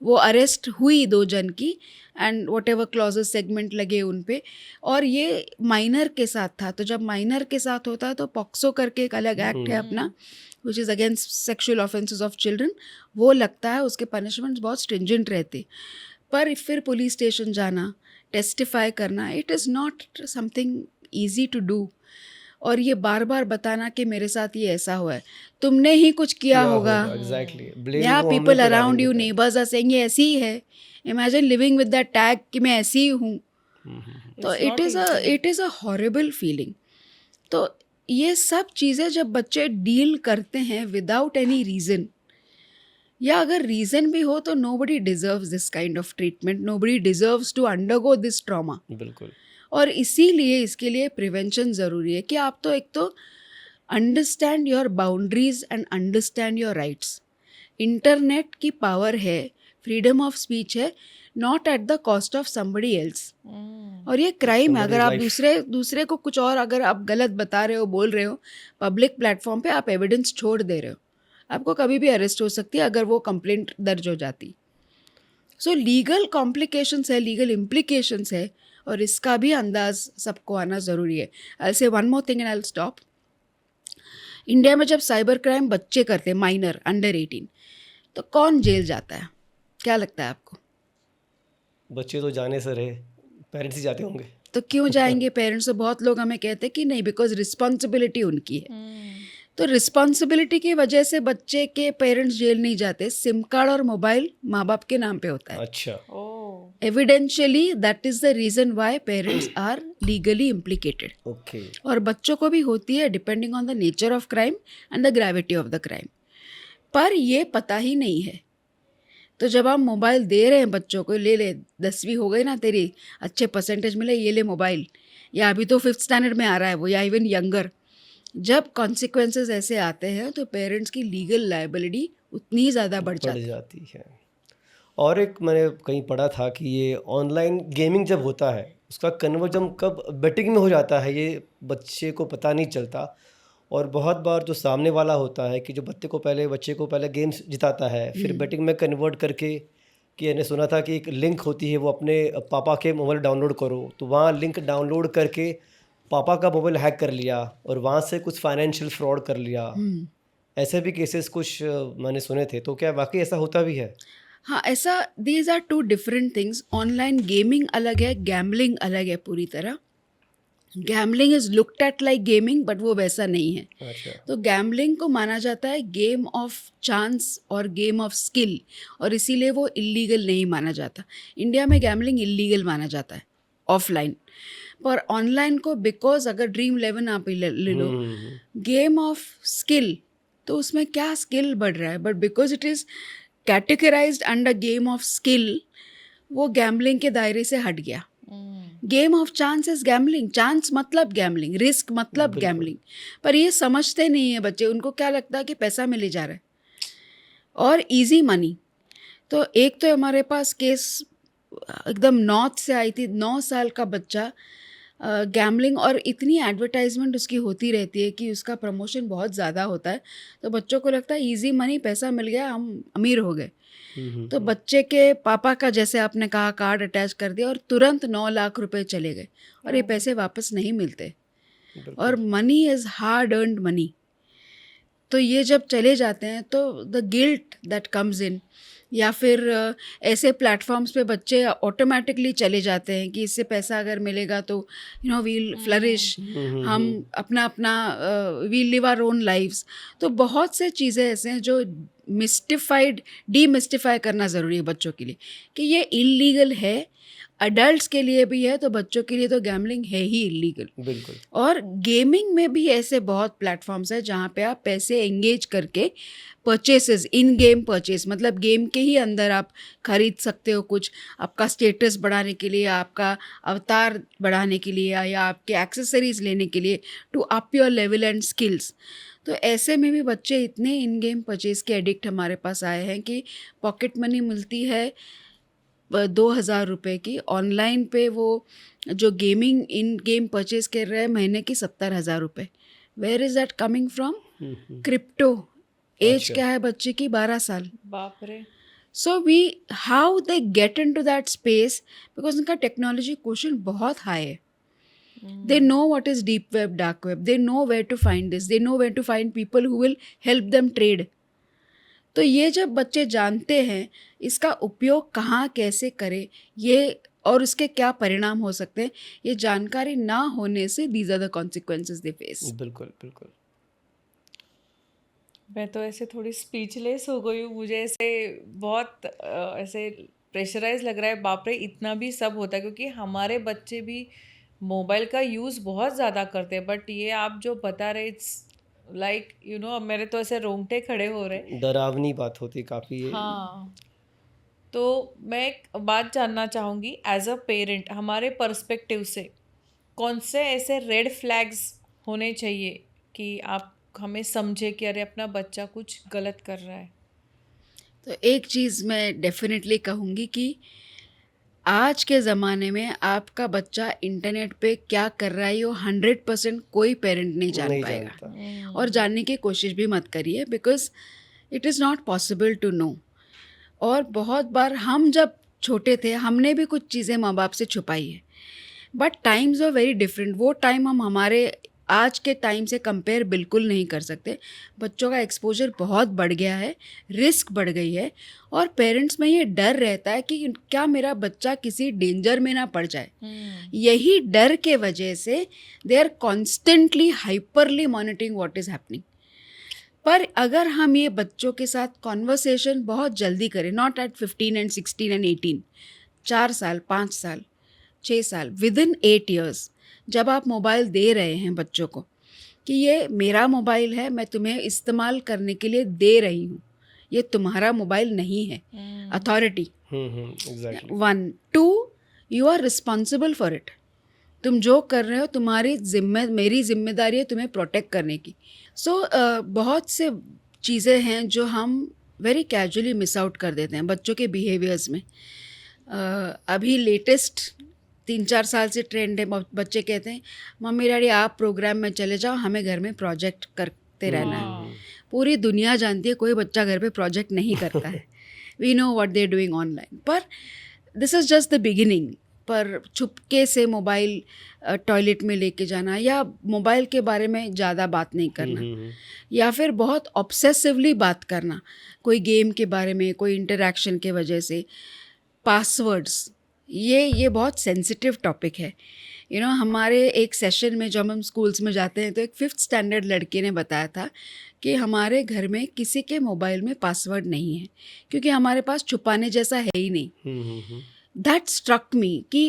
वो अरेस्ट हुई 2 जन की and what ever clauses segment लगे उन पे, और ये माइनर के साथ था। तो जब माइनर के साथ होता है तो पॉक्सो करके एक अलग एक्ट है अपना, which is against sexual offences of children, वो लगता है, उसके पनिशमेंट्स बहुत स्ट्रिंजेंट रहते। पर फिर पुलिस स्टेशन जाना, टेस्टिफाई करना, it is not something easy to do. और ये बार बार बताना कि मेरे साथ ये ऐसा हुआ है, तुमने ही कुछ किया होगा। एग्जैक्टली। या people around you, neighbours are saying ये ऐसी ही है। Imagine living with that tag कि मैं ऐसी ही हूँ। तो it is a horrible feeling. तो ये सब चीज़ें जब बच्चे डील करते हैं विदाउट एनी रीज़न, या अगर रीज़न भी हो तो nobody deserves this kind of treatment, nobody deserves to undergo this trauma. बिल्कुल। और इसीलिए इसके लिए प्रिवेंशन ज़रूरी है कि आप तो एक तो understand your boundaries and understand your rights. Internet की पावर है, फ्रीडम ऑफ स्पीच है, not at the cost of somebody else. और ये क्राइम है अगर आप दूसरे को कुछ और, अगर आप गलत बता रहे हो, बोल रहे हो पब्लिक प्लेटफॉर्म पे, आप एविडेंस छोड़ दे रहे हो, आपको कभी भी अरेस्ट हो सकती है अगर वो कंप्लेंट दर्ज हो जाती। सो लीगल कॉम्प्लिकेशंस है, लीगल इम्प्लीकेशंस है, और इसका भी अंदाज सबको आना ज़रूरी है। आई से one more thing and I will stop. India में जब साइबर क्राइम बच्चे करते हैं, माइनर अंडर 18, तो कौन जेल जाता है, क्या लगता है आपको? बच्चे तो जाने से रहे, पेरेंट्स ही जाते होंगे। तो क्यों जाएंगे पेरेंट्स? तो बहुत लोग हमें कहते हैं कि नहीं, बिकॉज रिस्पॉन्सिबिलिटी उनकी है। तो रिस्पॉन्सिबिलिटी की वजह से बच्चे के पेरेंट्स जेल नहीं जाते। सिम कार्ड और मोबाइल माँ बाप के नाम पे होता है। अच्छा। Evidentially that is the reason why parents are legally implicated. Okay. और बच्चों को भी होती है, depending on the nature of crime and the gravity of the crime. पर ये पता ही नहीं है। तो जब आप मोबाइल दे रहे हैं बच्चों को, ले 10वीं हो गई ना तेरी, अच्छे परसेंटेज मिले, ये ले मोबाइल, या अभी तो 5th स्टैंडर्ड में आ रहा है वो, या इवन यंगर, जब कॉन्सिक्वेंसेस ऐसे आते हैं तो पेरेंट्स की लीगल लायबिलिटी उतनी ही ज़्यादा बढ़ जाती है। और एक मैंने कहीं पढ़ा था कि ये ऑनलाइन गेमिंग जब होता है उसका कन्वर्जन कब बेटिंग में हो जाता है, ये बच्चे को पता नहीं चलता। और बहुत बार जो सामने वाला होता है कि जो बच्चे को पहले गेम्स जिताता है, फिर बेटिंग में कन्वर्ट करके कि मैंने सुना था कि एक लिंक होती है, वो अपने पापा के मोबाइल डाउनलोड करो, तो वहाँ लिंक डाउनलोड करके पापा का मोबाइल हैक कर लिया और वहाँ से कुछ फाइनेंशियल फ्रॉड कर लिया। ऐसे भी केसेस कुछ मैंने सुने थे, तो क्या वाकई ऐसा होता भी है? हाँ, ऐसा, these are two different things. Online gaming अलग है, गैम्बलिंग अलग है पूरी तरह। Gambling is looked at like gaming, but वो वैसा नहीं है। अच्छा। तो गैम्बलिंग को माना जाता है गेम ऑफ चांस और गेम ऑफ स्किल, और इसीलिए वो इलीगल नहीं माना जाता। इंडिया में गैम्बलिंग इलीगल माना जाता है ऑफलाइन, पर ऑनलाइन को बिकॉज अगर ड्रीम 11 आप ही ले लो, गेम ऑफ स्किल, तो उसमें क्या स्किल बढ़ रहा है, but because it is categorised under game of skill, वो गैम्बलिंग के दायरे से हट गया। Game of chance is gambling, chance मतलब गैम्बलिंग, रिस्क मतलब गैम्बलिंग, पर ये समझते नहीं है बच्चे। उनको क्या लगता है कि पैसा मिले जा रहा है और इजी मनी। तो एक तो हमारे पास केस एकदम नॉर्थ से आई थी, 9 साल का बच्चा गैम्बलिंग, और इतनी एडवर्टाइजमेंट उसकी होती रहती है कि उसका प्रमोशन बहुत ज़्यादा होता है, तो बच्चों को लगता है इजी मनी, पैसा मिल गया, हम अमीर हो गए। तो बच्चे के पापा का, जैसे आपने कहा, कार्ड अटैच कर दिया और तुरंत 9 लाख रुपए चले गए, और ये पैसे वापस नहीं मिलते। और money is hard earned money. तो ये जब चले जाते हैं तो the guilt that comes in, या फिर ऐसे प्लेटफॉर्म्स पे बच्चे ऑटोमेटिकली चले जाते हैं कि इससे पैसा अगर मिलेगा तो वील फ्लरिश, हम अपना we'll live our own lives. तो बहुत से चीज़ें ऐसे हैं जो डीमिस्टिफाई करना ज़रूरी है बच्चों के लिए कि ये इलीगल है। अडल्ट्स के लिए भी है, तो बच्चों के लिए तो गैम्बलिंग है ही इलीगल। बिल्कुल। और गेमिंग में भी ऐसे बहुत प्लेटफॉर्म्स हैं जहाँ पे आप पैसे एंगेज करके परचेसेस, इन गेम परचेस, मतलब गेम के ही अंदर आप खरीद सकते हो कुछ, आपका स्टेटस बढ़ाने के लिए, आपका अवतार बढ़ाने के लिए, या आपके एक्सेसरीज लेने के लिए, to up your level and skills. तो ऐसे में भी बच्चे इतने इन गेम परचेस के एडिक्ट हमारे पास आए हैं कि पॉकेट मनी मिलती है 2,000 रुपये की, ऑनलाइन पे वो जो गेमिंग इन गेम परचेज कर रहे हैं महीने की 70,000 रुपये। Where is that coming from? Crypto. Age क्या है बच्चे की? 12 साल। बाप रे। So we how they get into that space, because उनका टेक्नोलॉजी क्वेश्चन बहुत हाई है। They know what is deep web, dark web. They know where to find this. They know where to find people who will help them trade. तो ये जब बच्चे जानते हैं इसका उपयोग कहाँ कैसे करें, ये और उसके क्या परिणाम हो सकते हैं, ये जानकारी ना होने से these are the consequences they face. बिल्कुल बिल्कुल। मैं तो ऐसे थोड़ी स्पीचलेस हो गई हूँ। मुझे ऐसे बहुत ऐसे प्रेशराइज लग रहा है। बाप रे, इतना भी सब होता है, क्योंकि हमारे बच्चे भी मोबाइल का यूज़ बहुत ज़्यादा करते हैं। बट ये आप जो बता रहे, इट्स लाइक अब मेरे तो ऐसे रोंगटे खड़े हो रहे। डरावनी बात होती काफ़ी है। हाँ, तो मैं एक बात जानना चाहूँगी, एज अ पेरेंट हमारे पर्सपेक्टिव से कौन से ऐसे रेड फ्लैग्स होने चाहिए कि आप हमें समझे कि अरे अपना बच्चा कुछ गलत कर रहा है? तो एक चीज़ मैं डेफिनेटली कहूँगी कि आज के ज़माने में आपका बच्चा इंटरनेट पे क्या कर रहा है ये 100% कोई पेरेंट नहीं जान नहीं पाएगा, जानता। और जानने की कोशिश भी मत करिए, because it is not possible to know. और बहुत बार हम जब छोटे थे हमने भी कुछ चीज़ें माँ बाप से छुपाई है, but times are very different. वो टाइम हम हमारे आज के टाइम से कंपेयर बिल्कुल नहीं कर सकते। बच्चों का एक्सपोजर बहुत बढ़ गया है, रिस्क बढ़ गई है, और पेरेंट्स में ये डर रहता है कि क्या मेरा बच्चा किसी डेंजर में ना पड़ जाए। यही डर के वजह से they are constantly hyperly monitoring what is happening. पर अगर हम ये बच्चों के साथ कॉन्वर्सेशन बहुत जल्दी करें, नॉट एट 15 एंड 16 एंड 18, 4 साल, 5 साल, 6 साल, विद इन 8 ईयर्स, जब आप मोबाइल दे रहे हैं बच्चों को कि ये मेरा मोबाइल है, मैं तुम्हें इस्तेमाल करने के लिए दे रही हूँ, ये तुम्हारा मोबाइल नहीं है। Authority, exactly. 1 2 you are responsible for it. तुम जो कर रहे हो मेरी जिम्मेदारी है तुम्हें प्रोटेक्ट करने की। सो बहुत से चीज़ें हैं जो हम वेरी कैजुअली मिस आउट कर देते हैं बच्चों के बिहेवियर्स में। अभी लेटेस्ट 3-4 साल से ट्रेंड है, बच्चे कहते हैं मम्मी डैडी आप प्रोग्राम में चले जाओ, हमें घर में प्रोजेक्ट करते रहना है। पूरी दुनिया जानती है कोई बच्चा घर पे प्रोजेक्ट नहीं करता है। We know what they are doing online, पर this is just the beginning. पर छुपके से मोबाइल टॉयलेट में लेके जाना या मोबाइल के बारे में ज़्यादा बात नहीं करना, या फिर बहुत ऑब्सेसिवली बात करना कोई गेम के बारे में, कोई इंटरेक्शन के वजह से। पासवर्ड्स, ये बहुत सेंसिटिव टॉपिक है। हमारे एक सेशन में जब हम स्कूल्स में जाते हैं तो एक 5th स्टैंडर्ड लड़के ने बताया था कि हमारे घर में किसी के मोबाइल में पासवर्ड नहीं है क्योंकि हमारे पास छुपाने जैसा है ही नहीं। दैट स्ट्रक मी कि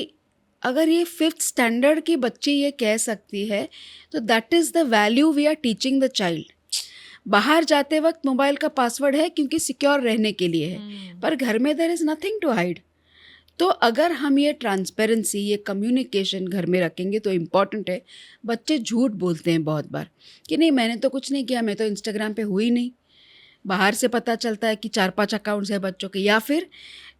अगर ये 5th स्टैंडर्ड की बच्ची ये कह सकती है तो that is the value we are teaching the child. बाहर जाते वक्त मोबाइल का पासवर्ड है क्योंकि सिक्योर रहने के लिए है, पर घर में there is nothing to hide. तो अगर हम ये ट्रांसपेरेंसी, ये कम्युनिकेशन घर में रखेंगे तो इम्पॉर्टेंट है। बच्चे झूठ बोलते हैं बहुत बार कि नहीं मैंने तो कुछ नहीं किया, मैं तो इंस्टाग्राम पे हुई नहीं। बाहर से पता चलता है कि 4-5 अकाउंट्स है बच्चों के, या फिर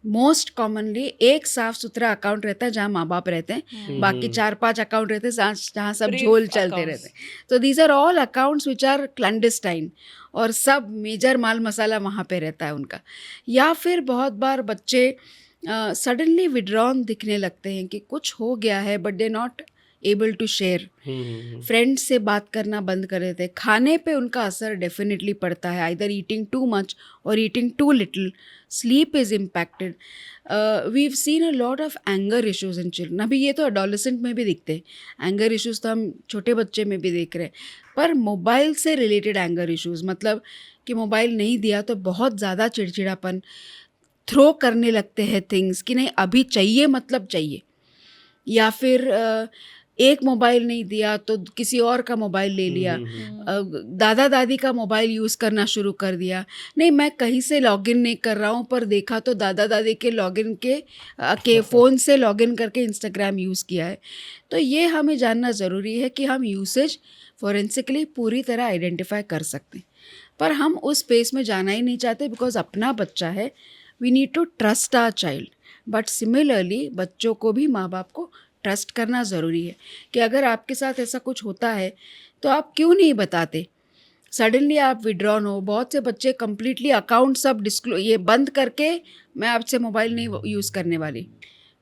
मोस्ट कॉमनली एक साफ सुथरा अकाउंट रहता है जहाँ माँ बाप रहते हैं, बाकी 4-5 अकाउंट रहते हैं जहाँ सब झोल चलते रहते हैं। तो these are all accounts which are clandestine और सब मेजर माल मसाला वहाँ पे रहता है उनका। या फिर बहुत बार बच्चे सडनली विड्रॉन दिखने लगते हैं कि कुछ हो गया है but they not able to share. Friends से बात करना बंद कर देते हैं। खाने पे उनका असर डेफिनेटली पड़ता है, आइदर ईटिंग टू मच और eating too little. Sleep is impacted. We have seen a lot of anger issues in children. अभी ये तो एडोलेसेंट में भी दिखते हैं एंगर इश्यूज, तो हम छोटे बच्चे में भी देख रहे हैं। पर मोबाइल से रिलेटेड एंगर इश्यूज, मतलब कि मोबाइल नहीं दिया तो बहुत ज़्यादा चिड़चिड़ापन, थ्रो करने लगते हैं थिंग्स कि नहीं अभी चाहिए मतलब चाहिए, या फिर एक मोबाइल नहीं दिया तो किसी और का मोबाइल ले लिया, दादा दादी का मोबाइल यूज़ करना शुरू कर दिया। नहीं मैं कहीं से लॉगिन नहीं कर रहा हूँ पर देखा तो दादा दादी के लॉगिन के फ़ोन से लॉगिन करके इंस्टाग्राम यूज़ किया है। तो ये हमें जानना ज़रूरी है कि हम यूसेज फॉरेंसिकली पूरी तरह आइडेंटिफाई कर सकते हैं, पर हम उस स्पेस में जाना ही नहीं चाहते बिकॉज अपना बच्चा है। We need to trust our child, but similarly बच्चों को भी माँ बाप को ट्रस्ट करना ज़रूरी है कि अगर आपके साथ ऐसा कुछ होता है तो आप क्यों नहीं बताते। सडनली आप विड्रॉन हो, बहुत से बच्चे कम्प्लीटली अकाउंट सब ये बंद करके मैं आपसे मोबाइल नहीं यूज़ करने वाली।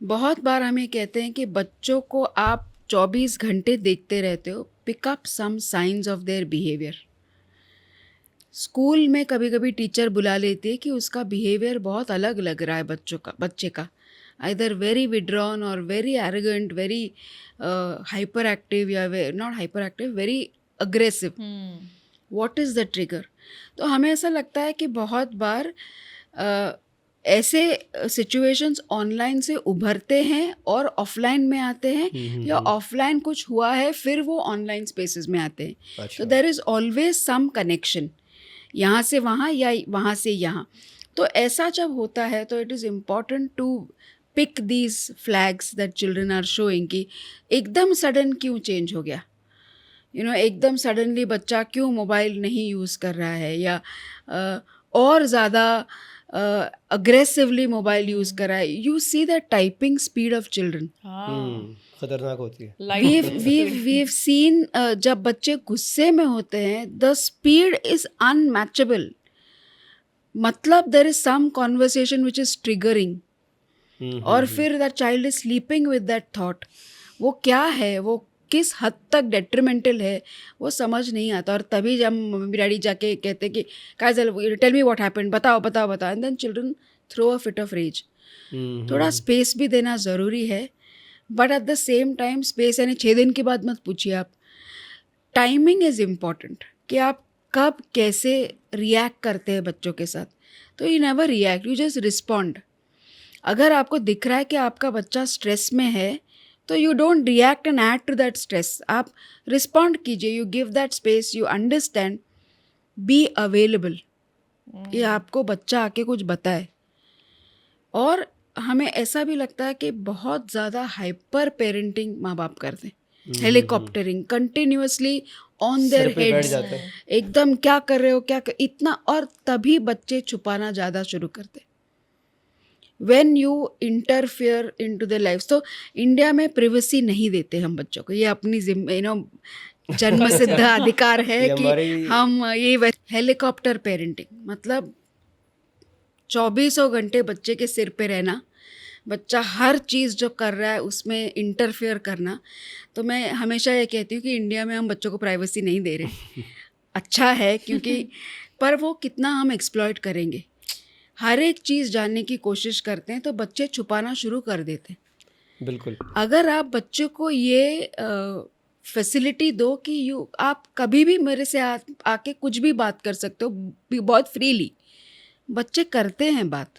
बहुत बार हमें कहते हैं कि बच्चों को आप 24 घंटे देखते रहते हो, pick up some science of their behaviour. School में कभी कभी टीचर बुला लेती है कि उसका बिहेवियर बहुत अलग लग रहा है बच्चे का either very withdrawn or very arrogant, very hyperactive या not hyperactive, very aggressive. What is the trigger? तो हमें ऐसा लगता है कि बहुत बार ऐसे situations ऑनलाइन से उभरते हैं और ऑफलाइन में आते हैं, या ऑफलाइन कुछ हुआ है फिर वो ऑनलाइन स्पेसेस में आते हैं। तो there is always some connection, यहाँ से वहाँ या वहाँ से यहाँ। तो ऐसा जब होता है तो it is important to pick these flags that children are showing कि एकदम सडन क्यों चेंज हो गया, एकदम सडनली बच्चा क्यों मोबाइल नहीं यूज़ कर रहा है, या और ज़्यादा अग्रेसिवली मोबाइल यूज़ कर रहा है। You see the typing speed of children खतरनाक होती है। वी हैव सीन जब बच्चे गुस्से में होते हैं द स्पीड इज़ अनमैचेबल। मतलब there is some conversation which is triggering और फिर that child is sleeping with that thought. वो क्या है, वो किस हद तक डेट्रीमेंटल है वो समझ नहीं आता। और तभी जब मम्मी डैडी जाके कहते कि Kajal tell me what happened, बताओ बताओ बताओ, and then children throw a fit of rage. थोड़ा स्पेस भी देना ज़रूरी है, but at the same time space यानी 6 दिन के बाद मत पूछिए आप। टाइमिंग इज़ इम्पॉर्टेंट कि आप कब कैसे रिएक्ट करते हैं बच्चों के साथ। तो you never react, you just respond. अगर आपको दिख रहा है कि आपका बच्चा स्ट्रेस में है तो you don't react and add to that stress, आप रिस्पॉन्ड कीजिए, you give that space, you understand, be available. ये आपको बच्चा आके कुछ बताए। और हमें ऐसा भी लगता है कि बहुत ज़्यादा हाइपर पेरेंटिंग माँ बाप करते हैं, हेलीकॉप्टरिंग कंटिन्यूसली ऑन देयर हेड्स, एकदम क्या कर रहे हो क्या कर, इतना, और तभी बच्चे छुपाना ज़्यादा शुरू करते। When you interfere into the life. तो इंडिया में प्राइवेसी नहीं देते हम बच्चों को, ये अपनी जन्म सिद्ध अधिकार है ये कि हमारी हम ये हेलीकॉप्टर पेरेंटिंग, मतलब 24 घंटे बच्चे के सिर पे रहना, बच्चा हर चीज़ जो कर रहा है उसमें इंटरफेयर करना। तो मैं हमेशा ये कहती हूँ कि इंडिया में हम बच्चों को प्राइवेसी नहीं दे रहे। अच्छा है, क्योंकि पर वो कितना हम एक्सप्लॉइट करेंगे, हर एक चीज़ जानने की कोशिश करते हैं तो बच्चे छुपाना शुरू कर देते हैं। बिल्कुल अगर आप बच्चे को ये फैसिलिटी दो कि आप कभी भी मेरे से आके कुछ भी बात कर सकते हो, बहुत फ्रीली, बच्चे करते हैं बात,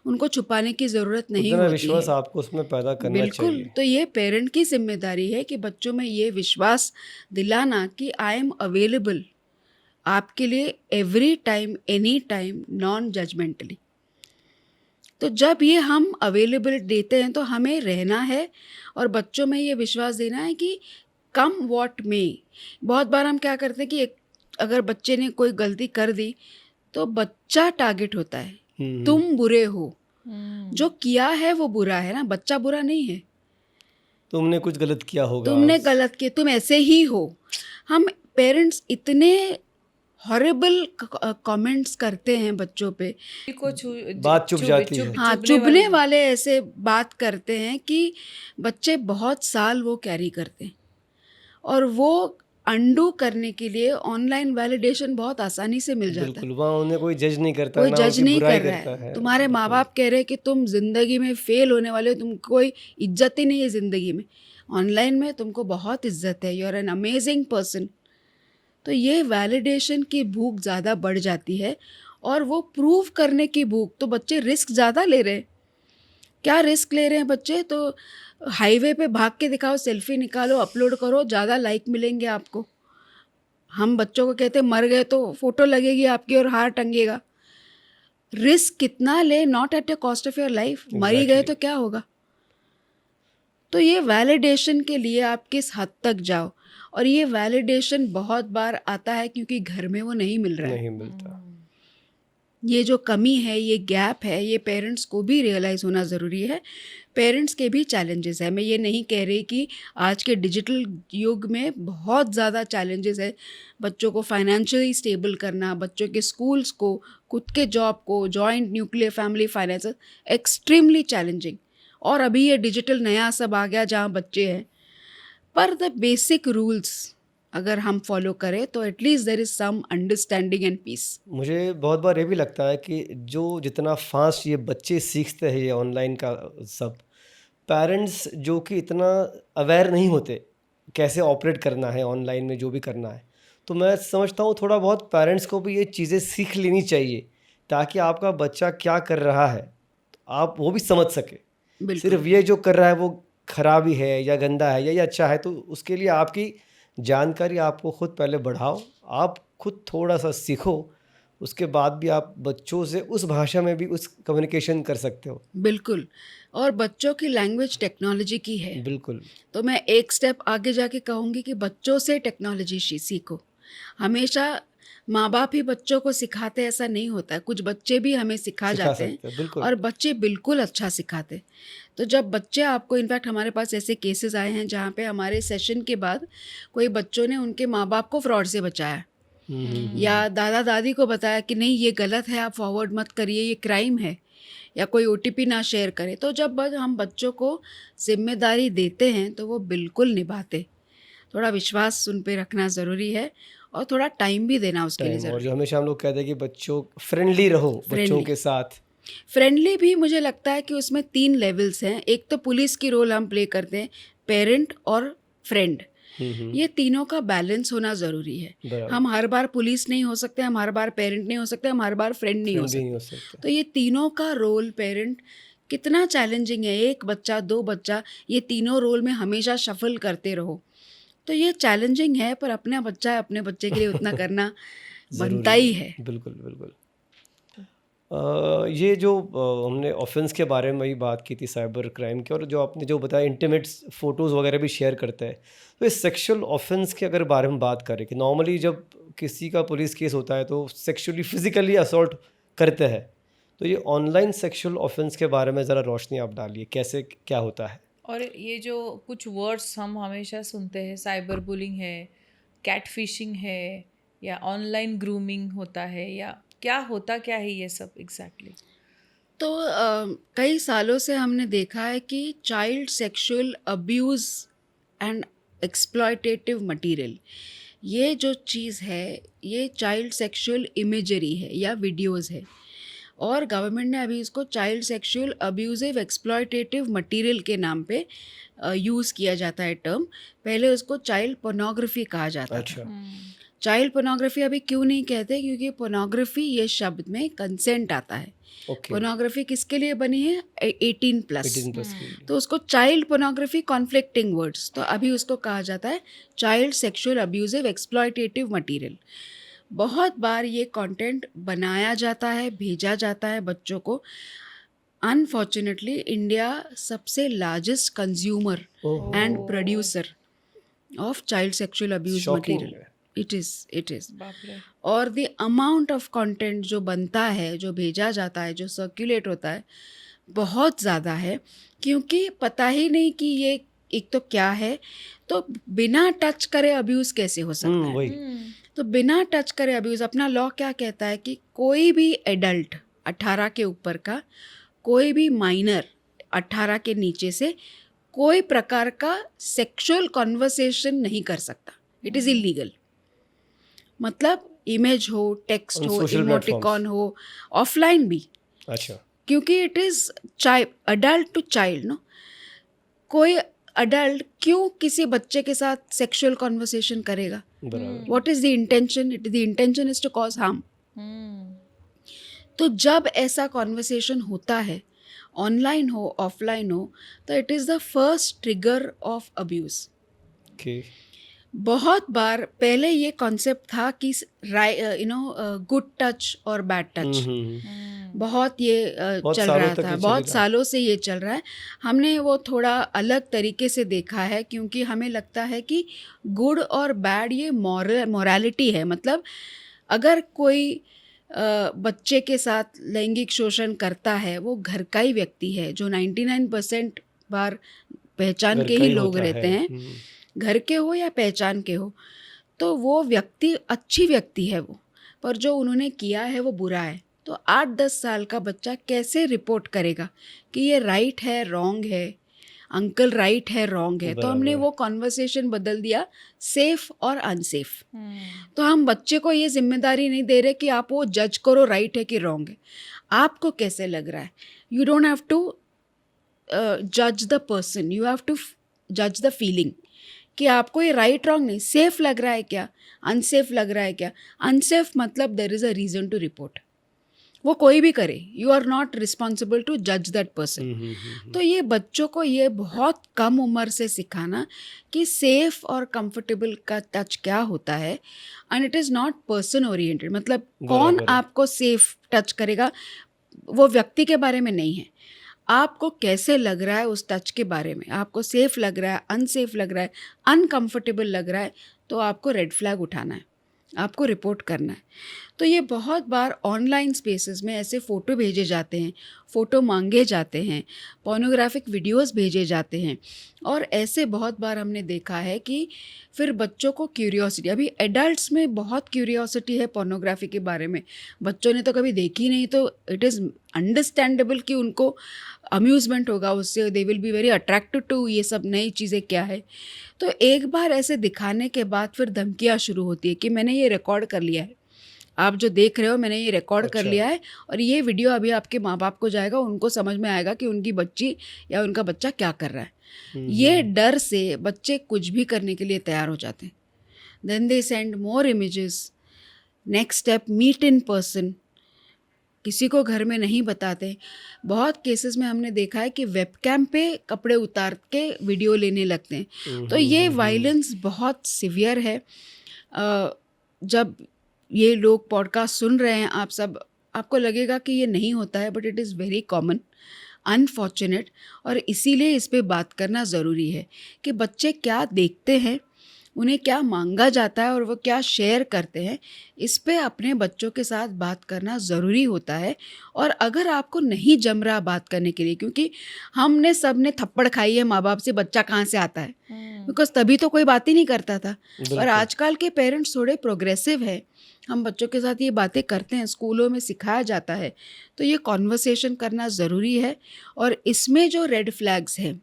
उनको छुपाने की ज़रूरत नहीं उतना होती विश्वास है। आपको उसमें पैदा करना बिल्कुल, चाहिए। तो ये पेरेंट की जिम्मेदारी है कि बच्चों में ये विश्वास दिलाना कि आई एम अवेलेबल आपके लिए every time, any time, non judgementally. तो जब ये हम अवेलेबल देते हैं तो हमें रहना है और बच्चों में ये विश्वास देना है कि कम वॉट में। बहुत बार हम क्या करते हैं कि अगर बच्चे ने कोई गलती कर दी तो बच्चा टारगेट होता है, तुम बुरे हो, जो किया है वो बुरा है ना, बच्चा बुरा नहीं है। तुमने कुछ गलत किया होगा, तुमने गलत किया, तुम ऐसे ही हो। हम पेरेंट्स इतने हॉरिबल कमेंट्स करते हैं बच्चों पे, बात चुप जाती है। हाँ, चुभने वाले ऐसे बात करते हैं कि बच्चे बहुत साल वो कैरी करते हैं, और वो अंडू करने के लिए ऑनलाइन वैलिडेशन बहुत आसानी से मिल जाता है। बिल्कुल, वहाँ उन्हें कोई जज नहीं करता, कोई ना जज उनकी नहीं बुराई कर रहा करता है। है। तुम्हारे माँ बाप कह रहे हैं कि तुम जिंदगी में फेल होने वाले हो, तुम कोई इज्जत ही नहीं है जिंदगी में। ऑनलाइन में तुमको बहुत इज्जत है, you are an amazing person. तो ये वैलिडेशन की भूख ज़्यादा बढ़ जाती है, और वो प्रूव करने की भूख, तो बच्चे रिस्क ज़्यादा ले रहे हैं। क्या रिस्क ले रहे हैं बच्चे? तो हाईवे पे भाग के दिखाओ, सेल्फी निकालो, अपलोड करो, ज़्यादा लाइक मिलेंगे आपको। हम बच्चों को कहते हैं मर गए तो फोटो लगेगी आपकी और हार टंगेगा। रिस्क कितना ले, not at the cost of your life. मरी गए तो क्या होगा? तो ये वैलिडेशन के लिए आप किस हद तक जाओ, और ये वैलिडेशन बहुत बार आता है क्योंकि घर में वो नहीं मिल रहा है। नहीं मिलता। ये जो कमी है, ये गैप है, ये पेरेंट्स को भी रियलाइज़ होना ज़रूरी है। पेरेंट्स के भी चैलेंजेस है। मैं ये नहीं कह रही कि आज के डिजिटल युग में बहुत ज़्यादा चैलेंजेस है। बच्चों को फाइनेंशियली स्टेबल करना, बच्चों के स्कूल्स को, खुद के जॉब को, joint nuclear family finances, extremely challenging. और अभी ये डिजिटल नया सब आ गया जहाँ बच्चे हैं, पर द बेसिक रूल्स अगर हम फॉलो करें तो at least there is some understanding and peace. मुझे बहुत बार ये भी लगता है कि जो जितना फास्ट ये बच्चे सीखते हैं ये ऑनलाइन का सब, पेरेंट्स जो कि इतना अवेयर नहीं होते कैसे ऑपरेट करना है ऑनलाइन में, जो भी करना है। तो मैं समझता हूँ थोड़ा बहुत पेरेंट्स को भी ये चीज़ें सीख लेनी चाहिए, ताकि आपका बच्चा क्या कर रहा है आप वो भी समझ सके। बिल्कुल। सिर्फ ये जो कर रहा है वो खराबी है या गंदा है या ये अच्छा है, तो उसके लिए आपकी जानकारी आपको खुद पहले बढ़ाओ, आप खुद थोड़ा सा सीखो, उसके बाद भी आप बच्चों से उस भाषा में भी उस कम्युनिकेशन कर सकते हो। बिल्कुल। और बच्चों की लैंग्वेज टेक्नोलॉजी की है, बिल्कुल तो मैं एक स्टेप आगे जाके कहूँगी कि बच्चों से टेक्नोलॉजी सीखो। हमेशा माँ बाप ही बच्चों को सिखाते ऐसा नहीं होता है, कुछ बच्चे भी हमें सिखा सिखा जाते सकते हैं, हैं, बिल्कुल। और बच्चे बिल्कुल अच्छा सिखाते। तो जब बच्चे आपको, इनफैक्ट हमारे पास ऐसे केसेस आए हैं जहाँ पे हमारे सेशन के बाद कोई बच्चों ने उनके माँ बाप को फ्रॉड से बचाया, या दादा दादी को बताया कि नहीं ये गलत है, आप फॉरवर्ड मत करिए, ये क्राइम है, या कोई OTP ना शेयर करे। तो जब हम बच्चों को जिम्मेदारी देते हैं तो वो बिल्कुल निभाते। थोड़ा विश्वास उन पे रखना ज़रूरी है, और थोड़ा टाइम भी देना उसके लिए टाइम, और ज़रूरी जो है। हमेशा हम लोग कहते हैं कि बच्चों फ्रेंडली रहो, बच्चों Friendly। के साथ। फ्रेंडली भी मुझे लगता है कि उसमें 3 लेवल्स हैं। एक तो पुलिस की रोल हम प्ले करते हैं, पेरेंट और फ्रेंड। ये तीनों का बैलेंस होना ज़रूरी है। बराबर। हम हर बार पुलिस नहीं हो सकते, हम हर बार पेरेंट नहीं हो सकते, हम हर बार फ्रेंड नहीं हो फ्रेंड भी नहीं सकते। हो सकते। तो ये तीनों का रोल पेरेंट कितना चैलेंजिंग है। एक बच्चा, 2 बच्चा, ये तीनों रोल में हमेशा शफल करते रहो, तो ये चैलेंजिंग है, पर अपना बच्चा है, अपने बच्चे के लिए उतना करना बनता ही है। बिल्कुल बिल्कुल। ये जो हमने ऑफेंस के बारे में ही बात की थी, साइबर क्राइम की, और जो आपने जो बताया इंटीमेट फ़ोटोज़ वगैरह भी शेयर करते हैं, तो इस सेक्सुअल ऑफेंस के अगर बारे में बात करें कि नॉर्मली जब किसी का पुलिस केस होता है तो सेक्सुअली फिज़िकली असॉल्ट करते हैं, तो ये ऑनलाइन सेक्सुअल ऑफेंस के बारे में ज़रा रोशनी आप डालिए, कैसे क्या होता है? और ये जो कुछ वर्ड्स हम हमेशा सुनते हैं, साइबर बुलिंग है, कैट फिशिंग है, या ऑनलाइन ग्रूमिंग होता है, या क्या है ये सब एग्जैक्टली? तो कई सालों से हमने देखा है कि child sexual abuse and exploitative material, ये जो चीज़ है ये चाइल्ड सेक्सुअल इमेजरी है या वीडियोस है, और गवर्नमेंट ने अभी इसको child sexual abusive exploitative material के नाम पे यूज़ किया जाता है टर्म। पहले उसको चाइल्ड पोर्नोग्राफी कहा जाता था। अच्छा। चाइल्ड पोर्नोग्राफी अभी क्यों नहीं कहते? क्योंकि पोर्नोग्राफी ये शब्द में कंसेंट आता है। ओके। पोर्नोग्राफी किसके लिए बनी है? 18+। 18+ के लिए। तो उसको चाइल्ड पोर्नोग्राफी कॉन्फ्लिक्टिंग वर्ड्स, तो अभी उसको कहा जाता है child sexual abusive exploitative material. बहुत बार ये कंटेंट बनाया जाता है, भेजा जाता है बच्चों को। अनफॉर्चुनेटली इंडिया सबसे largest consumer oh, and producer of child sexual abuse shocking material. है। इट इज़ बाप रे। और द अमाउंट ऑफ कंटेंट जो बनता है, जो भेजा जाता है, जो सर्कुलेट होता है, बहुत ज़्यादा है। क्योंकि पता ही नहीं कि ये एक तो क्या है, तो बिना टच करे अब्यूज़ कैसे हो सकता है? वही। तो बिना टच करे अब्यूज़, अपना लॉ क्या कहता है कि कोई भी एडल्ट 18 के ऊपर का, कोई भी माइनर 18 के नीचे से कोई प्रकार का सेक्सुअल कॉन्वर्सेशन नहीं कर सकता। It is illegal. मतलब इमेज हो, टेक्स्ट On हो, social इमोटिकॉन platforms। हो, ऑफलाइन भी, अच्छा। क्योंकि it is adult to child. No, कोई अडल्ट क्यों किसी बच्चे के साथ सेक्सुअल कॉन्वर्सेशन करेगा? बराबर। What is the intention? The intention is to cause harm. तो जब ऐसा कॉन्वर्सेशन होता है, ऑनलाइन हो, ऑफलाइन हो, तो it is the first trigger of abuse. Okay. बहुत बार पहले ये कॉन्सेप्ट था कि गुड टच और बैड टच, बहुत ये बहुत चल सालों रहा तक था, ये बहुत चलेगा। सालों से ये चल रहा है। हमने वो थोड़ा अलग तरीके से देखा है, क्योंकि हमें लगता है कि गुड और बैड ये मोरालिटी है। मतलब अगर कोई बच्चे के साथ लैंगिक शोषण करता है, वो घर का ही व्यक्ति है, जो 99% बार पहचान घर के का ही ही लोग होता रहते है। हैं, घर के हो या पहचान के हो, तो वो व्यक्ति अच्छी व्यक्ति है वो, पर जो उन्होंने किया है वो बुरा है। तो 8-10 साल का बच्चा कैसे रिपोर्ट करेगा कि ये राइट है, रॉन्ग है, अंकल राइट है, रॉन्ग है? तो हमने बराबर। वो कॉन्वर्सेशन बदल दिया सेफ और अनसेफ। तो हम बच्चे को ये जिम्मेदारी नहीं दे रहे कि आप वो जज करो राइट है कि रॉन्ग है। आपको कैसे लग रहा है? यू डोंट हैव टू जज the person, you have to जज द फीलिंग कि आपको ये राइट रॉन्ग नहीं, सेफ लग रहा है क्या, अनसेफ लग रहा है क्या। अनसेफ मतलब there is a reason to report. वो कोई भी करे, you are not responsible to जज दैट पर्सन। तो ये बच्चों को ये बहुत कम उम्र से सिखाना कि सेफ और कंफर्टेबल का टच क्या होता है, and it is not person oriented. मतलब कौन बराबर है। आपको सेफ टच करेगा वो व्यक्ति के बारे में नहीं है, आपको कैसे लग रहा है उस टच के बारे में। आपको सेफ लग रहा है, अनसेफ लग रहा है, अनकंफर्टेबल लग रहा है, तो आपको रेड फ्लैग उठाना है, आपको रिपोर्ट करना है। तो ये बहुत बार ऑनलाइन स्पेसेस में ऐसे फ़ोटो भेजे जाते हैं, फ़ोटो मांगे जाते हैं, पोर्नोग्राफिक वीडियोस भेजे जाते हैं, और ऐसे बहुत बार हमने देखा है कि फिर बच्चों को क्यूरियोसिटी, अभी एडल्ट्स में बहुत क्यूरियोसिटी है पोर्नोग्राफी के बारे में। बच्चों ने तो कभी देखी नहीं, तो इट इज़ अंडरस्टैंडेबल कि उनको अम्यूज़मेंट होगा उससे, they will be very attracted to ये सब नई चीज़ें क्या है। तो एक बार ऐसे दिखाने के बाद फिर धमकियाँ शुरू होती है कि मैंने ये रिकॉर्ड कर लिया है, आप जो देख रहे हो मैंने ये रिकॉर्ड कर अच्छा। लिया है, और ये वीडियो अभी आपके माँ बाप को जाएगा, उनको समझ में आएगा कि उनकी बच्ची या उनका बच्चा क्या कर रहा है। ये डर से बच्चे कुछ भी करने के लिए तैयार हो जाते हैं। Then they send more images. Next step, meet in person. किसी को घर में नहीं बताते। बहुत केसेस में हमने देखा है कि वेबकैम पे कपड़े उतार के वीडियो लेने लगते हैं। तो ये वायलेंस बहुत सिवियर है। जब ये लोग पॉडकास्ट सुन रहे हैं आप सब, आपको लगेगा कि ये नहीं होता है, but it is very common, unfortunate. और इसीलिए इस पे बात करना ज़रूरी है कि बच्चे क्या देखते हैं, उन्हें क्या मांगा जाता है और वो क्या शेयर करते हैं, इस पे अपने बच्चों के साथ बात करना ज़रूरी होता है। और अगर आपको नहीं जम रहा बात करने के लिए, क्योंकि हमने सब ने थप्पड़ खाई है माँ बाप से, बच्चा कहाँ से आता है, बिकॉज तभी तो कोई बात ही नहीं करता था। और बिल्कुल। आजकल के पेरेंट्स थोड़े प्रोग्रेसिव है, हम बच्चों के साथ ये बातें करते हैं, स्कूलों में सिखाया जाता है, तो ये कॉन्वर्सेशन करना ज़रूरी है। और इसमें जो रेड फ्लैग्स हैं,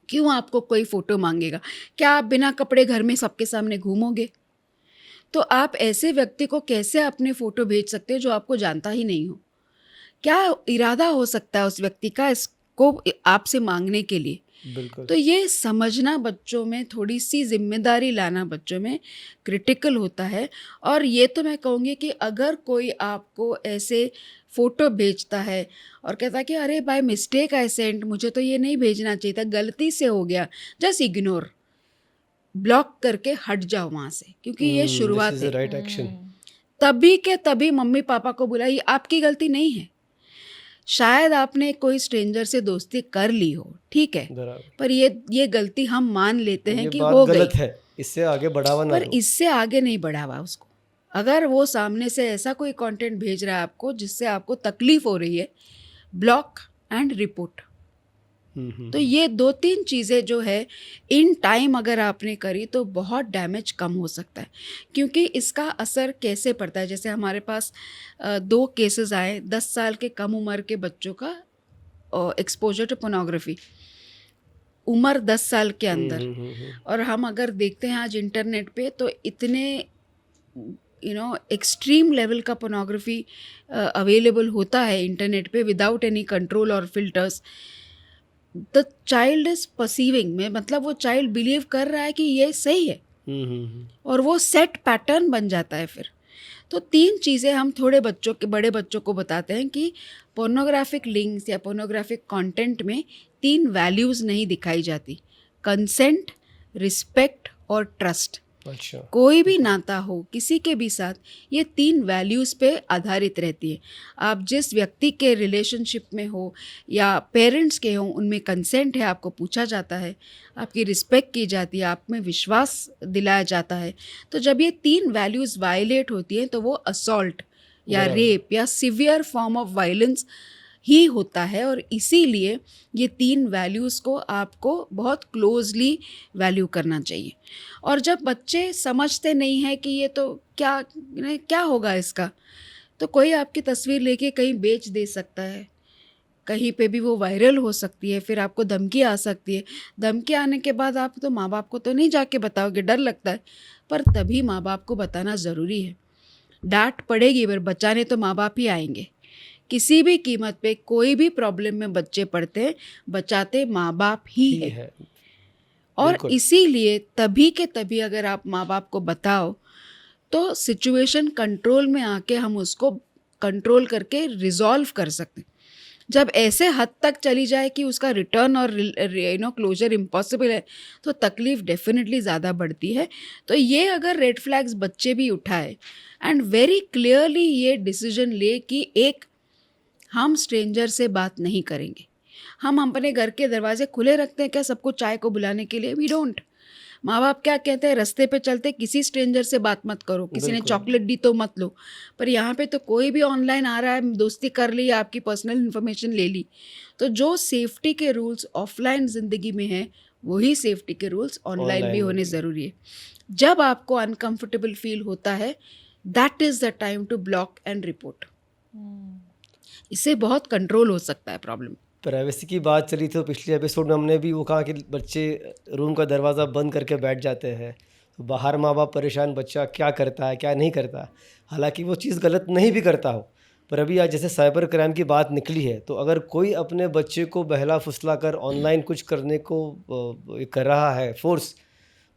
क्यों आपको कोई फ़ोटो मांगेगा? क्या आप बिना कपड़े घर में सबके सामने घूमोगे? तो आप ऐसे व्यक्ति को कैसे अपने फ़ोटो भेज सकते हो जो आपको जानता ही नहीं हो? क्या इरादा हो सकता है उस व्यक्ति का इसको आपसे मांगने के लिए? बिल्कुल। तो ये समझना बच्चों में, थोड़ी सी जिम्मेदारी लाना बच्चों में क्रिटिकल होता है। और ये तो मैं कहूँगी कि अगर कोई आपको ऐसे फ़ोटो भेजता है और कहता है कि अरे बाय मिस्टेक आई सेंट, मुझे तो ये नहीं भेजना चाहिए था, गलती से हो गया, जस्ट इग्नोर, ब्लॉक करके हट जाओ वहाँ से, क्योंकि ये दिस शुरुआत इज है। Right action. तभी के तभी मम्मी पापा को बुलाइए, आपकी गलती नहीं है। शायद आपने कोई स्ट्रेंजर से दोस्ती कर ली हो, ठीक है, बराबर। पर ये गलती हम मान लेते हैं ये कि बात हो गई, गलत है, इससे आगे बढ़ावा ना पर दो। इससे आगे नहीं बढ़ावा उसको। अगर वो सामने से ऐसा कोई कंटेंट भेज रहा है आपको जिससे आपको तकलीफ हो रही है, ब्लॉक एंड रिपोर्ट। तो ये 2-3 चीज़ें जो है इन टाइम अगर आपने करी तो बहुत डैमेज कम हो सकता है। क्योंकि इसका असर कैसे पड़ता है, जैसे हमारे पास 2 केसेस आए 10 साल के कम उम्र के बच्चों का एक्सपोजर टू पोर्नोग्राफी, उम्र 10 साल के अंदर। और हम अगर देखते हैं आज इंटरनेट पे तो इतने एक्सट्रीम लेवल का पोर्नोग्राफी अवेलेबल होता है इंटरनेट पे विदाउट एनी कंट्रोल और filters. The child is perceiving में, मतलब वो चाइल्ड बिलीव कर रहा है कि ये सही है और वो सेट पैटर्न बन जाता है फिर। तो 3 चीज़ें हम थोड़े बच्चों के, बड़े बच्चों को बताते हैं कि पोर्नोग्राफिक लिंक्स या पोर्नोग्राफिक कंटेंट में 3 वैल्यूज़ नहीं दिखाई जाती, कंसेंट, रिस्पेक्ट और ट्रस्ट। अच्छा। कोई भी नाता हो किसी के भी साथ, ये 3 वैल्यूज़ पे आधारित रहती है। आप जिस व्यक्ति के रिलेशनशिप में हो या पेरेंट्स के हों, उनमें कंसेंट है, आपको पूछा जाता है, आपकी रिस्पेक्ट की जाती है, आप में विश्वास दिलाया जाता है। तो जब ये 3 वैल्यूज़ वायलेट होती हैं तो वो असॉल्ट या बराबर। रेप या सिवियर फॉर्म ऑफ वायलेंस ही होता है। और इसीलिए ये 3 वैल्यूज़ को आपको बहुत क्लोजली वैल्यू करना चाहिए। और जब बच्चे समझते नहीं हैं कि ये तो क्या होगा इसका, तो कोई आपकी तस्वीर लेके कहीं बेच दे सकता है, कहीं पे भी वो वायरल हो सकती है, फिर आपको धमकी आ सकती है। धमकी आने के बाद आप तो माँ बाप को तो नहीं जाके बताओगे, डर लगता है, पर तभी माँ बाप को बताना ज़रूरी है। डांट पड़ेगी पर बचाने तो माँ बाप ही आएंगे। किसी भी कीमत पे कोई भी प्रॉब्लम में बच्चे पड़ते हैं, बचाते माँ बाप ही है। और बिल्कुल। इसीलिए तभी के तभी अगर आप माँ बाप को बताओ तो सिचुएशन कंट्रोल में आके हम उसको कंट्रोल करके रिजॉल्व कर सकते हैं। जब ऐसे हद तक चली जाए कि उसका रिटर्न और क्लोजर इम्पॉसिबल है, तो तकलीफ़ डेफिनेटली ज़्यादा बढ़ती है। तो ये अगर रेड फ्लैग्स बच्चे भी उठाए एंड वेरी क्लियरली ये डिसीजन ले कि एक, हम स्ट्रेंजर से बात नहीं करेंगे। हम अपने घर के दरवाजे खुले रखते हैं क्या सबको चाय को बुलाने के लिए? We don't. माँ बाप क्या कहते हैं, रास्ते पे चलते किसी स्ट्रेंजर से बात मत करो, किसी ने बिल्कुल। चॉकलेट दी तो मत लो। पर यहाँ पे तो कोई भी ऑनलाइन आ रहा है, दोस्ती कर ली, आपकी पर्सनल इन्फॉर्मेशन ले ली। तो जो सेफ्टी के रूल्स ऑफलाइन ज़िंदगी में हैं, वही सेफ्टी के रूल्स ऑनलाइन भी ऑनलाइन होने में भी। ज़रूरी है। जब आपको अनकंफर्टेबल फील होता है, that is the time to block and report. इससे बहुत कंट्रोल हो सकता है प्रॉब्लम। प्राइवेसी की बात चली तो पिछले एपिसोड में हमने भी वो कहा कि बच्चे रूम का दरवाज़ा बंद करके बैठ जाते हैं, तो बाहर माँ बाप परेशान, बच्चा क्या करता है क्या नहीं करता। हालांकि वो चीज़ गलत नहीं भी करता हो, पर अभी आज जैसे साइबर क्राइम की बात निकली है, तो अगर कोई अपने बच्चे को बहला फुसला कर ऑनलाइन कुछ करने को कर रहा है फोर्स,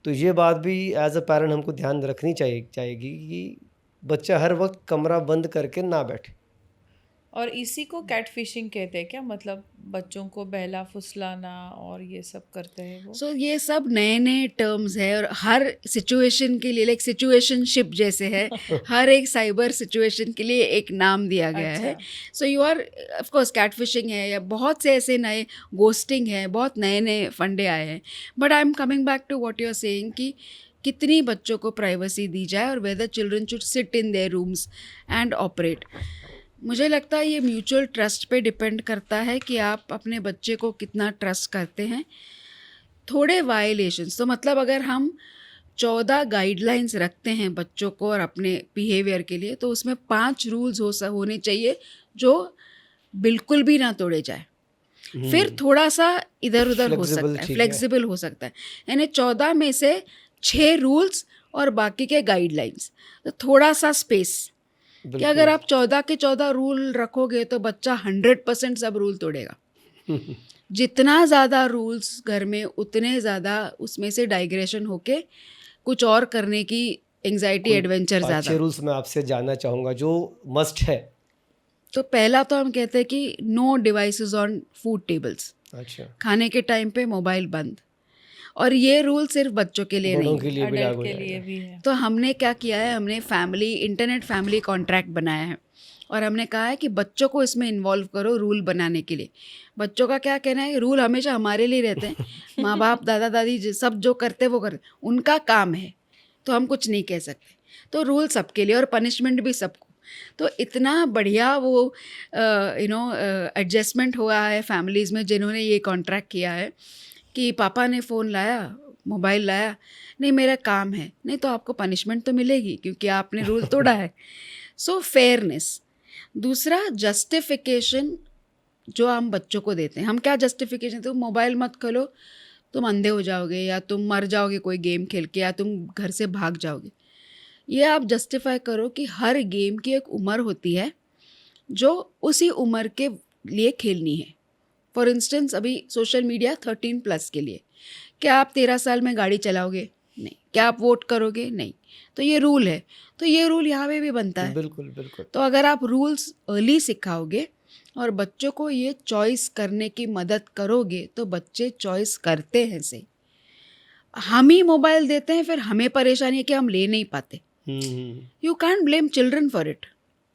तो ये बात भी एज अ पेरेंट हमको ध्यान रखनी चाहिएगी कि बच्चा हर वक्त कमरा बंद करके ना बैठे। और इसी को कैट फिशिंग कहते हैं क्या? मतलब बच्चों को बहला फुसलाना और ये सब करते हैं वो? सो ये सब नए नए टर्म्स है और हर सिचुएशन के लिए लाइक सिचुएशनशिप जैसे है हर एक साइबर सिचुएशन के लिए एक नाम दिया गया है. So you are of course catfishing है या बहुत से ऐसे नए गोस्टिंग है, बहुत नए नए फंडे आए हैं. But I am coming back to what you are saying कि कितनी बच्चों को प्राइवेसी दी जाए और whether children should sit in their rooms and operate. मुझे लगता है ये म्यूचुअल ट्रस्ट पे डिपेंड करता है कि आप अपने बच्चे को कितना ट्रस्ट करते हैं. थोड़े वायलेशंस तो मतलब अगर हम 14 गाइडलाइंस रखते हैं बच्चों को और अपने बिहेवियर के लिए, तो उसमें 5 रूल्स होने चाहिए जो बिल्कुल भी ना तोड़े जाए. फिर थोड़ा सा इधर उधर हो Flexible सकता है, ठीक है. फ्लेक्सिबल हो सकता है. यानी 14 में से 6 रूल्स और बाकी के गाइडलाइंस, तो थोड़ा सा स्पेस कि बिल्कुल. अगर आप 14 के 14 रूल रखोगे तो बच्चा 100% सब रूल तोड़ेगा. जितना ज़्यादा रूल्स घर में उतने ज़्यादा उसमें से डाइग्रेशन होके कुछ और करने की एंजाइटी एडवेंचर 5-6 ज़्यादा. रूल्स मैं आपसे जानना चाहूँगा जो मस्ट है. तो पहला तो हम कहते हैं कि no devices on food tables. अच्छा. खाने के टाइम पे मोबाइल बंद. और ये रूल सिर्फ बच्चों के लिए बड़ों नहीं, के लिए भी लागू अडल्ट हो के लिए जाएगा. भी है. तो हमने क्या किया है, हमने इंटरनेट फैमिली कॉन्ट्रैक्ट बनाया है और हमने कहा है कि बच्चों को इसमें इन्वॉल्व करो रूल बनाने के लिए. बच्चों का क्या कहना है, रूल हमेशा हमारे लिए रहते हैं. माँ बाप दादा दादी सब जो करते वो करते, उनका काम है, तो हम कुछ नहीं कह सकते. तो रूल सबके लिए और पनिशमेंट भी सबको. तो इतना बढ़िया वो एडजस्टमेंट हुआ है फैमिलीज़ में जिन्होंने ये कॉन्ट्रैक्ट किया है कि पापा ने फ़ोन लाया, मोबाइल लाया, नहीं मेरा काम है, नहीं तो आपको पनिशमेंट तो मिलेगी क्योंकि आपने रूल तोड़ा है. सो फेयरनेस. दूसरा जस्टिफिकेशन जो हम बच्चों को देते हैं. हम क्या जस्टिफिकेशन, तुम मोबाइल मत खोलो, तुम अंधे हो जाओगे या तुम मर जाओगे कोई गेम खेल के या तुम घर से भाग जाओगे. ये आप जस्टिफाई करो कि हर गेम की एक उम्र होती है जो उसी उम्र के लिए खेलनी है. फॉर इंस्टेंस अभी सोशल मीडिया 13+ के लिए. क्या आप 13 साल में गाड़ी चलाओगे? नहीं. क्या आप वोट करोगे? नहीं. तो ये रूल है. तो ये रूल यहाँ पे भी बनता है. बिल्कुल बिल्कुल. तो अगर आप रूल्स अर्ली सिखाओगे और बच्चों को ये चॉइस करने की मदद करोगे तो बच्चे चॉइस करते हैं. से हम ही मोबाइल देते हैं, फिर हमें परेशानी है कि हम ले नहीं पाते. You can't blame children for it.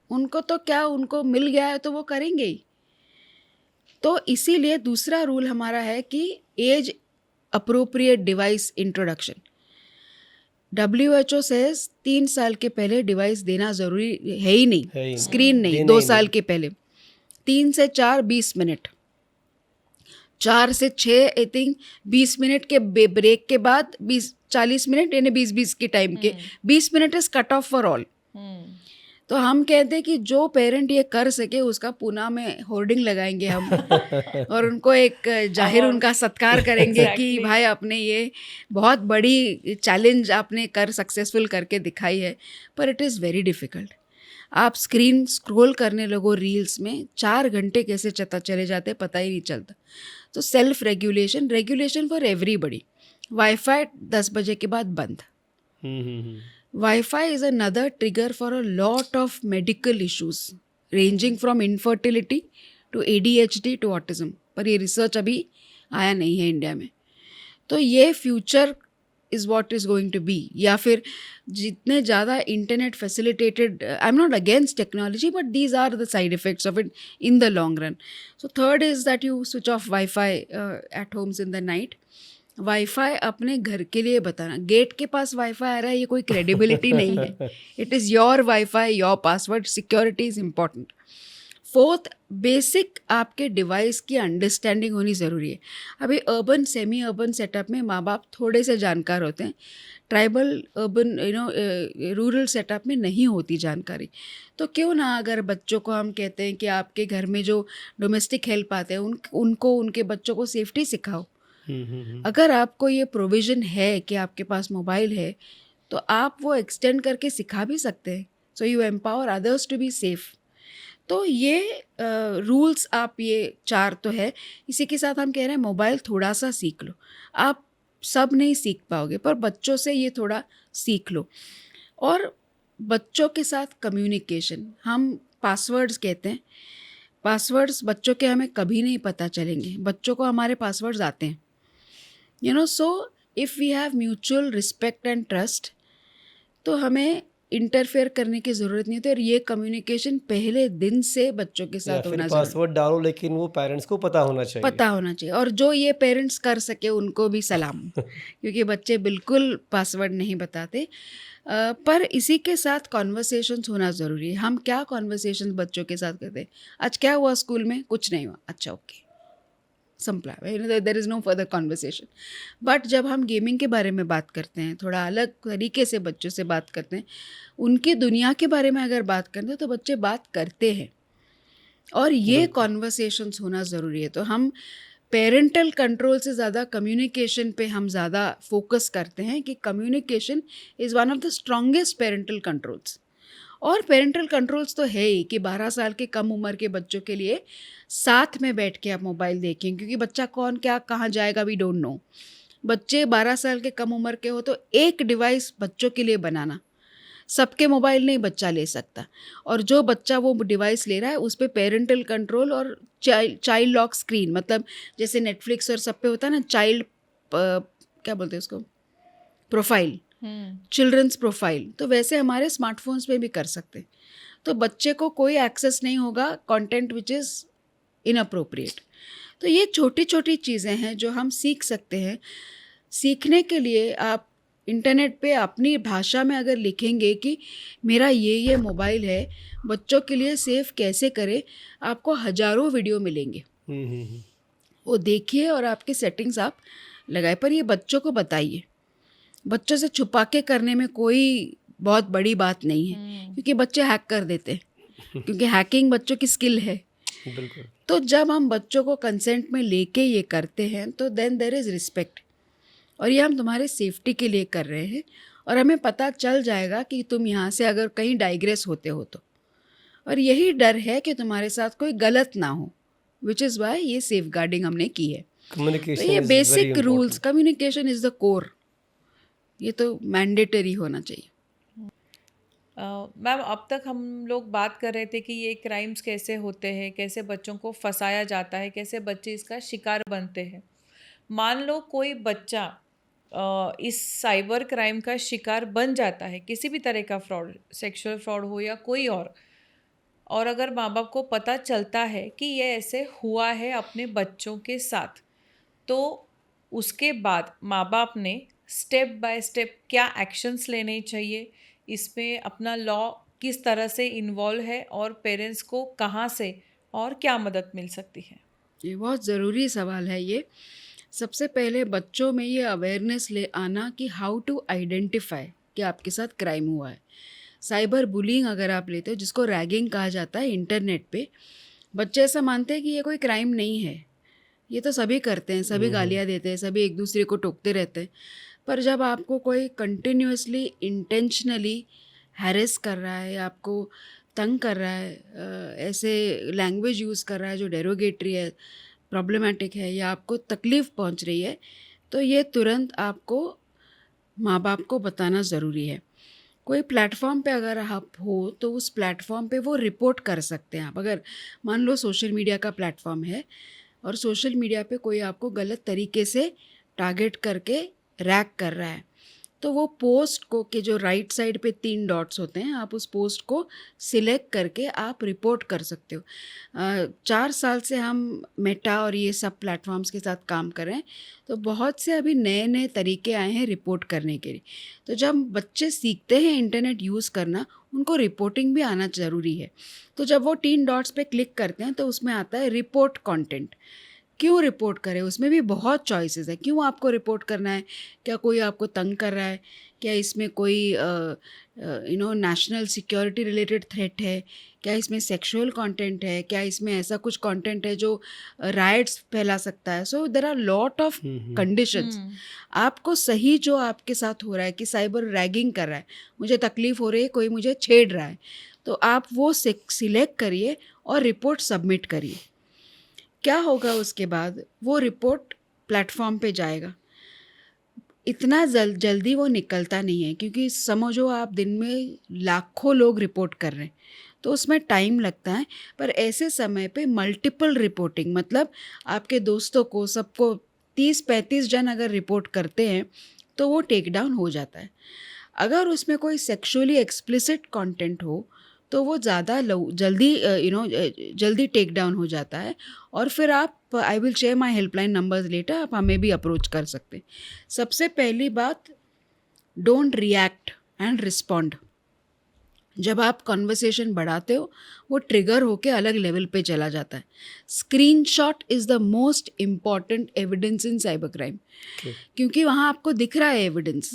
उनको तो क्या, उनको मिल गया है तो वो करेंगे ही. तो इसीलिए दूसरा रूल हमारा है कि age appropriate device introduction. WHO says 3 साल के पहले डिवाइस देना ज़रूरी है ही नहीं. स्क्रीन नहीं. 2 साल के पहले 3 से 4 20 मिनट, 4 से 6 आई थिंक 20 मिनट के ब्रेक के बाद 40 मिनट यानी 20-20 के टाइम के 20 minute is cut off for all. तो हम कहते हैं कि जो पेरेंट ये कर सके उसका पुणे में होर्डिंग लगाएंगे हम और उनको एक जाहिर उनका सत्कार करेंगे कि भाई आपने ये बहुत बड़ी चैलेंज आपने सक्सेसफुल करके दिखाई है. पर इट इज़ वेरी डिफ़िकल्ट. आप स्क्रीन स्क्रॉल करने लगो रील्स में, 4 घंटे कैसे चले जाते पता ही नहीं चलता. तो self regulation for everybody. Wifi 10 बजे के बाद बंद. Wi-Fi is another trigger for a lot of medical issues ranging from infertility to ADHD to autism. पर ये रिसर्च अभी आया नहीं है इंडिया में. तो ये future is what is going to be. या फिर जितने ज़्यादा internet facilitated, I am not against technology but these are the side effects of it in the long run. So third is that you switch off wifi at homes in the night. Wifi अपने घर के लिए बताना. गेट के पास वाईफाई आ रहा है ये कोई क्रेडिबिलिटी नहीं है. It is your wifi, your password. Security is important. Fourth, basic आपके डिवाइस की अंडरस्टैंडिंग होनी ज़रूरी है. अभी अर्बन सेमी अर्बन सेटअप में माँ बाप थोड़े से जानकार होते हैं. ट्राइबल अर्बन रूरल सेटअप में नहीं होती जानकारी. तो क्यों ना अगर बच्चों को हम कहते हैं कि आपके घर में जो डोमेस्टिक हेल्प आते हैं उनको उनके बच्चों को सेफ्टी सिखाओ. अगर आपको ये प्रोविज़न है कि आपके पास मोबाइल है तो आप वो एक्सटेंड करके सिखा भी सकते हैं. So you empower others to be safe. तो ये रूल्स आप ये 4 तो है. इसी के साथ हम कह रहे हैं मोबाइल थोड़ा सा सीख लो. आप सब नहीं सीख पाओगे पर बच्चों से ये थोड़ा सीख लो. और बच्चों के साथ कम्युनिकेशन, हम पासवर्ड्स कहते हैं. पासवर्ड्स बच्चों के हमें कभी नहीं पता चलेंगे, बच्चों को हमारे पासवर्ड्स आते हैं, you know. So if we have mutual respect and trust, तो हमें इंटरफेयर करने की ज़रूरत नहीं होती, और ये कम्युनिकेशन पहले दिन से बच्चों के या साथ फिर होना ज़रूरी, पासवर्ड डालो लेकिन वो पेरेंट्स को पता होना चाहिए। पता होना चाहिए। और जो ये पेरेंट्स कर सके उनको भी सलाम, क्योंकि बच्चे बिल्कुल पासवर्ड नहीं बताते। पर इसी के साथ कॉन्वर्सेशंस होना ज़रूरी है। हम क्या कॉन्वर्सेशंस बच्चों के साथ करते हैं? आज क्या हुआ स्कूल में? कुछ नहीं हुआ। अच्छा, ओके, संपला, there is no further conversation. But जब हम गेमिंग के बारे में बात करते हैं, थोड़ा अलग तरीके से बच्चों से बात करते हैं, उनकी दुनिया के बारे में अगर बात करते हैं, तो बच्चे बात करते हैं, और ये कॉन्वर्सेशंस होना ज़रूरी है। तो हम पेरेंटल कंट्रोल से ज़्यादा कम्युनिकेशन पे हम ज़्यादा फोकस करते हैं कि communication is one of the strongest parental controls. और पेरेंटल कंट्रोल्स तो है ही कि 12 साल के कम उम्र के बच्चों के लिए साथ में बैठ के आप मोबाइल देखें, क्योंकि बच्चा कौन क्या कहाँ जाएगा वी डोंट नो। बच्चे 12 साल के कम उम्र के हो तो एक डिवाइस बच्चों के लिए बनाना, सबके मोबाइल नहीं बच्चा ले सकता, और जो बच्चा वो डिवाइस ले रहा है उस पे पेरेंटल कंट्रोल और चाइल्ड लॉक स्क्रीन, मतलब जैसे नेटफ्लिक्स और सब पे होता है ना, चाइल्ड क्या बोलते हैं उसको, प्रोफाइल, चिल्ड्रंस प्रोफाइल, तो वैसे हमारे स्मार्टफोन्स में भी कर सकते हैं। तो बच्चे को कोई एक्सेस नहीं होगा कंटेंट विच इज़ इनअप्रोप्रिएट। तो ये छोटी छोटी चीज़ें हैं जो हम सीख सकते हैं। सीखने के लिए आप इंटरनेट पे अपनी भाषा में अगर लिखेंगे कि मेरा ये मोबाइल है, बच्चों के लिए सेफ़ कैसे करें, आपको हज़ारों वीडियो मिलेंगे। वो देखिए और आपकी सेटिंग्स आप लगाए, पर ये बच्चों को बताइए। बच्चों से छुपा के करने में कोई बहुत बड़ी बात नहीं है, क्योंकि बच्चे हैक कर देते हैं, क्योंकि हैकिंग बच्चों की स्किल है। बिल्कुल। तो जब हम बच्चों को कंसेंट में लेके ये करते हैं, तो देन देयर इज़ रिस्पेक्ट, और ये हम तुम्हारे सेफ्टी के लिए कर रहे हैं, और हमें पता चल जाएगा कि तुम यहाँ से अगर कहीं डाइग्रेस होते हो तो, और यही डर है कि तुम्हारे साथ कोई गलत ना हो, विच इज़ वाई ये सेफ गार्डिंग हमने की है। तो कम्युनिकेशन ये is very basic rules, important. Communication is the core, ये तो मैंडेटरी होना चाहिए। मैम, अब तक हम लोग बात कर रहे थे कि ये क्राइम्स कैसे होते हैं, कैसे बच्चों को फंसाया जाता है, कैसे बच्चे इसका शिकार बनते हैं। मान लो कोई बच्चा इस साइबर क्राइम का शिकार बन जाता है, किसी भी तरह का फ्रॉड, सेक्सुअल फ्रॉड हो या कोई और अगर माँ बाप को पता चलता है कि ये ऐसे हुआ है अपने बच्चों के साथ, तो उसके बाद माँ बाप ने स्टेप बाय स्टेप क्या एक्शंस लेने चाहिए, इसमें अपना लॉ किस तरह से इन्वॉल्व है, और पेरेंट्स को कहाँ से और क्या मदद मिल सकती है? ये बहुत ज़रूरी सवाल है ये। सबसे पहले बच्चों में ये अवेयरनेस ले आना कि हाउ टू आइडेंटिफाई कि आपके साथ क्राइम हुआ है। साइबर बुलिंग अगर आप लेते हो, जिसको रैगिंग कहा जाता है इंटरनेट पे, बच्चे ऐसा मानते हैं कि ये कोई क्राइम नहीं है, ये तो सभी करते हैं, सभी गालियाँ देते हैं, सभी एक दूसरे को टोकते रहते हैं। पर जब आपको कोई कंटिन्यूअसली इंटेंशनली हैरेस कर रहा है, आपको तंग कर रहा है, ऐसे लैंग्वेज यूज़ कर रहा है जो डेरोगेटरी है, प्रॉब्लमेटिक है, या आपको तकलीफ़ पहुंच रही है, तो ये तुरंत आपको माँ बाप को बताना ज़रूरी है। कोई प्लेटफॉर्म पे अगर आप हो तो उस प्लेटफॉर्म पे वो रिपोर्ट कर सकते हैं आप। अगर मान लो सोशल मीडिया का प्लेटफॉर्म है और सोशल मीडिया पे कोई आपको गलत तरीके से टारगेट करके रैग कर रहा है, तो वो पोस्ट को के जो राइट साइड पे 3 डॉट्स होते हैं, आप उस पोस्ट को सिलेक्ट करके आप रिपोर्ट कर सकते हो। 4 साल से हम मेटा और ये सब प्लेटफॉर्म्स के साथ काम कर रहे हैं, तो बहुत से अभी नए नए तरीके आए हैं रिपोर्ट करने के लिए। तो जब बच्चे सीखते हैं इंटरनेट यूज़ करना, उनको रिपोर्टिंग भी आना ज़रूरी है। तो जब वो 3 डॉट्स पे क्लिक करते हैं तो उसमें आता है रिपोर्ट कंटेंट। क्यों रिपोर्ट करें? उसमें भी बहुत चॉइसेस है। क्यों आपको रिपोर्ट करना है? क्या कोई आपको तंग कर रहा है? क्या इसमें कोई नेशनल सिक्योरिटी रिलेटेड थ्रेट है? क्या इसमें सेक्सुअल कंटेंट है? क्या इसमें ऐसा कुछ कंटेंट है जो राइट्स फैला सकता है? So there are lot of conditions. आपको सही जो आपके साथ हो रहा है कि साइबर रैगिंग कर रहा है, मुझे तकलीफ़ हो रही है, कोई मुझे छेड़ रहा है, तो आप वो सिलेक्ट करिए और रिपोर्ट सबमिट करिए। क्या होगा उसके बाद? वो रिपोर्ट प्लेटफॉर्म पे जाएगा। इतना जल्दी वो निकलता नहीं है, क्योंकि समझो आप दिन में लाखों लोग रिपोर्ट कर रहे हैं, तो उसमें टाइम लगता है। पर ऐसे समय पे मल्टीपल रिपोर्टिंग, मतलब आपके दोस्तों को सबको 30-35 जन अगर रिपोर्ट करते हैं तो वो टेक डाउन हो जाता है। अगर उसमें कोई सेक्सुअली एक्सप्लिसिट कंटेंट हो तो वो ज़्यादा जल्दी जल्दी टेक डाउन हो जाता है। और फिर आप, I will share my helpline numbers later, आप हमें भी अप्रोच कर सकते हैं। सबसे पहली बात, डोंट रिएक्ट एंड रिस्पॉन्ड। जब आप कॉन्वर्सेशन बढ़ाते हो वो ट्रिगर होके अलग लेवल पे चला जाता है। Screenshot is the most important evidence in cyber crime, क्योंकि वहाँ आपको दिख रहा है एविडेंस।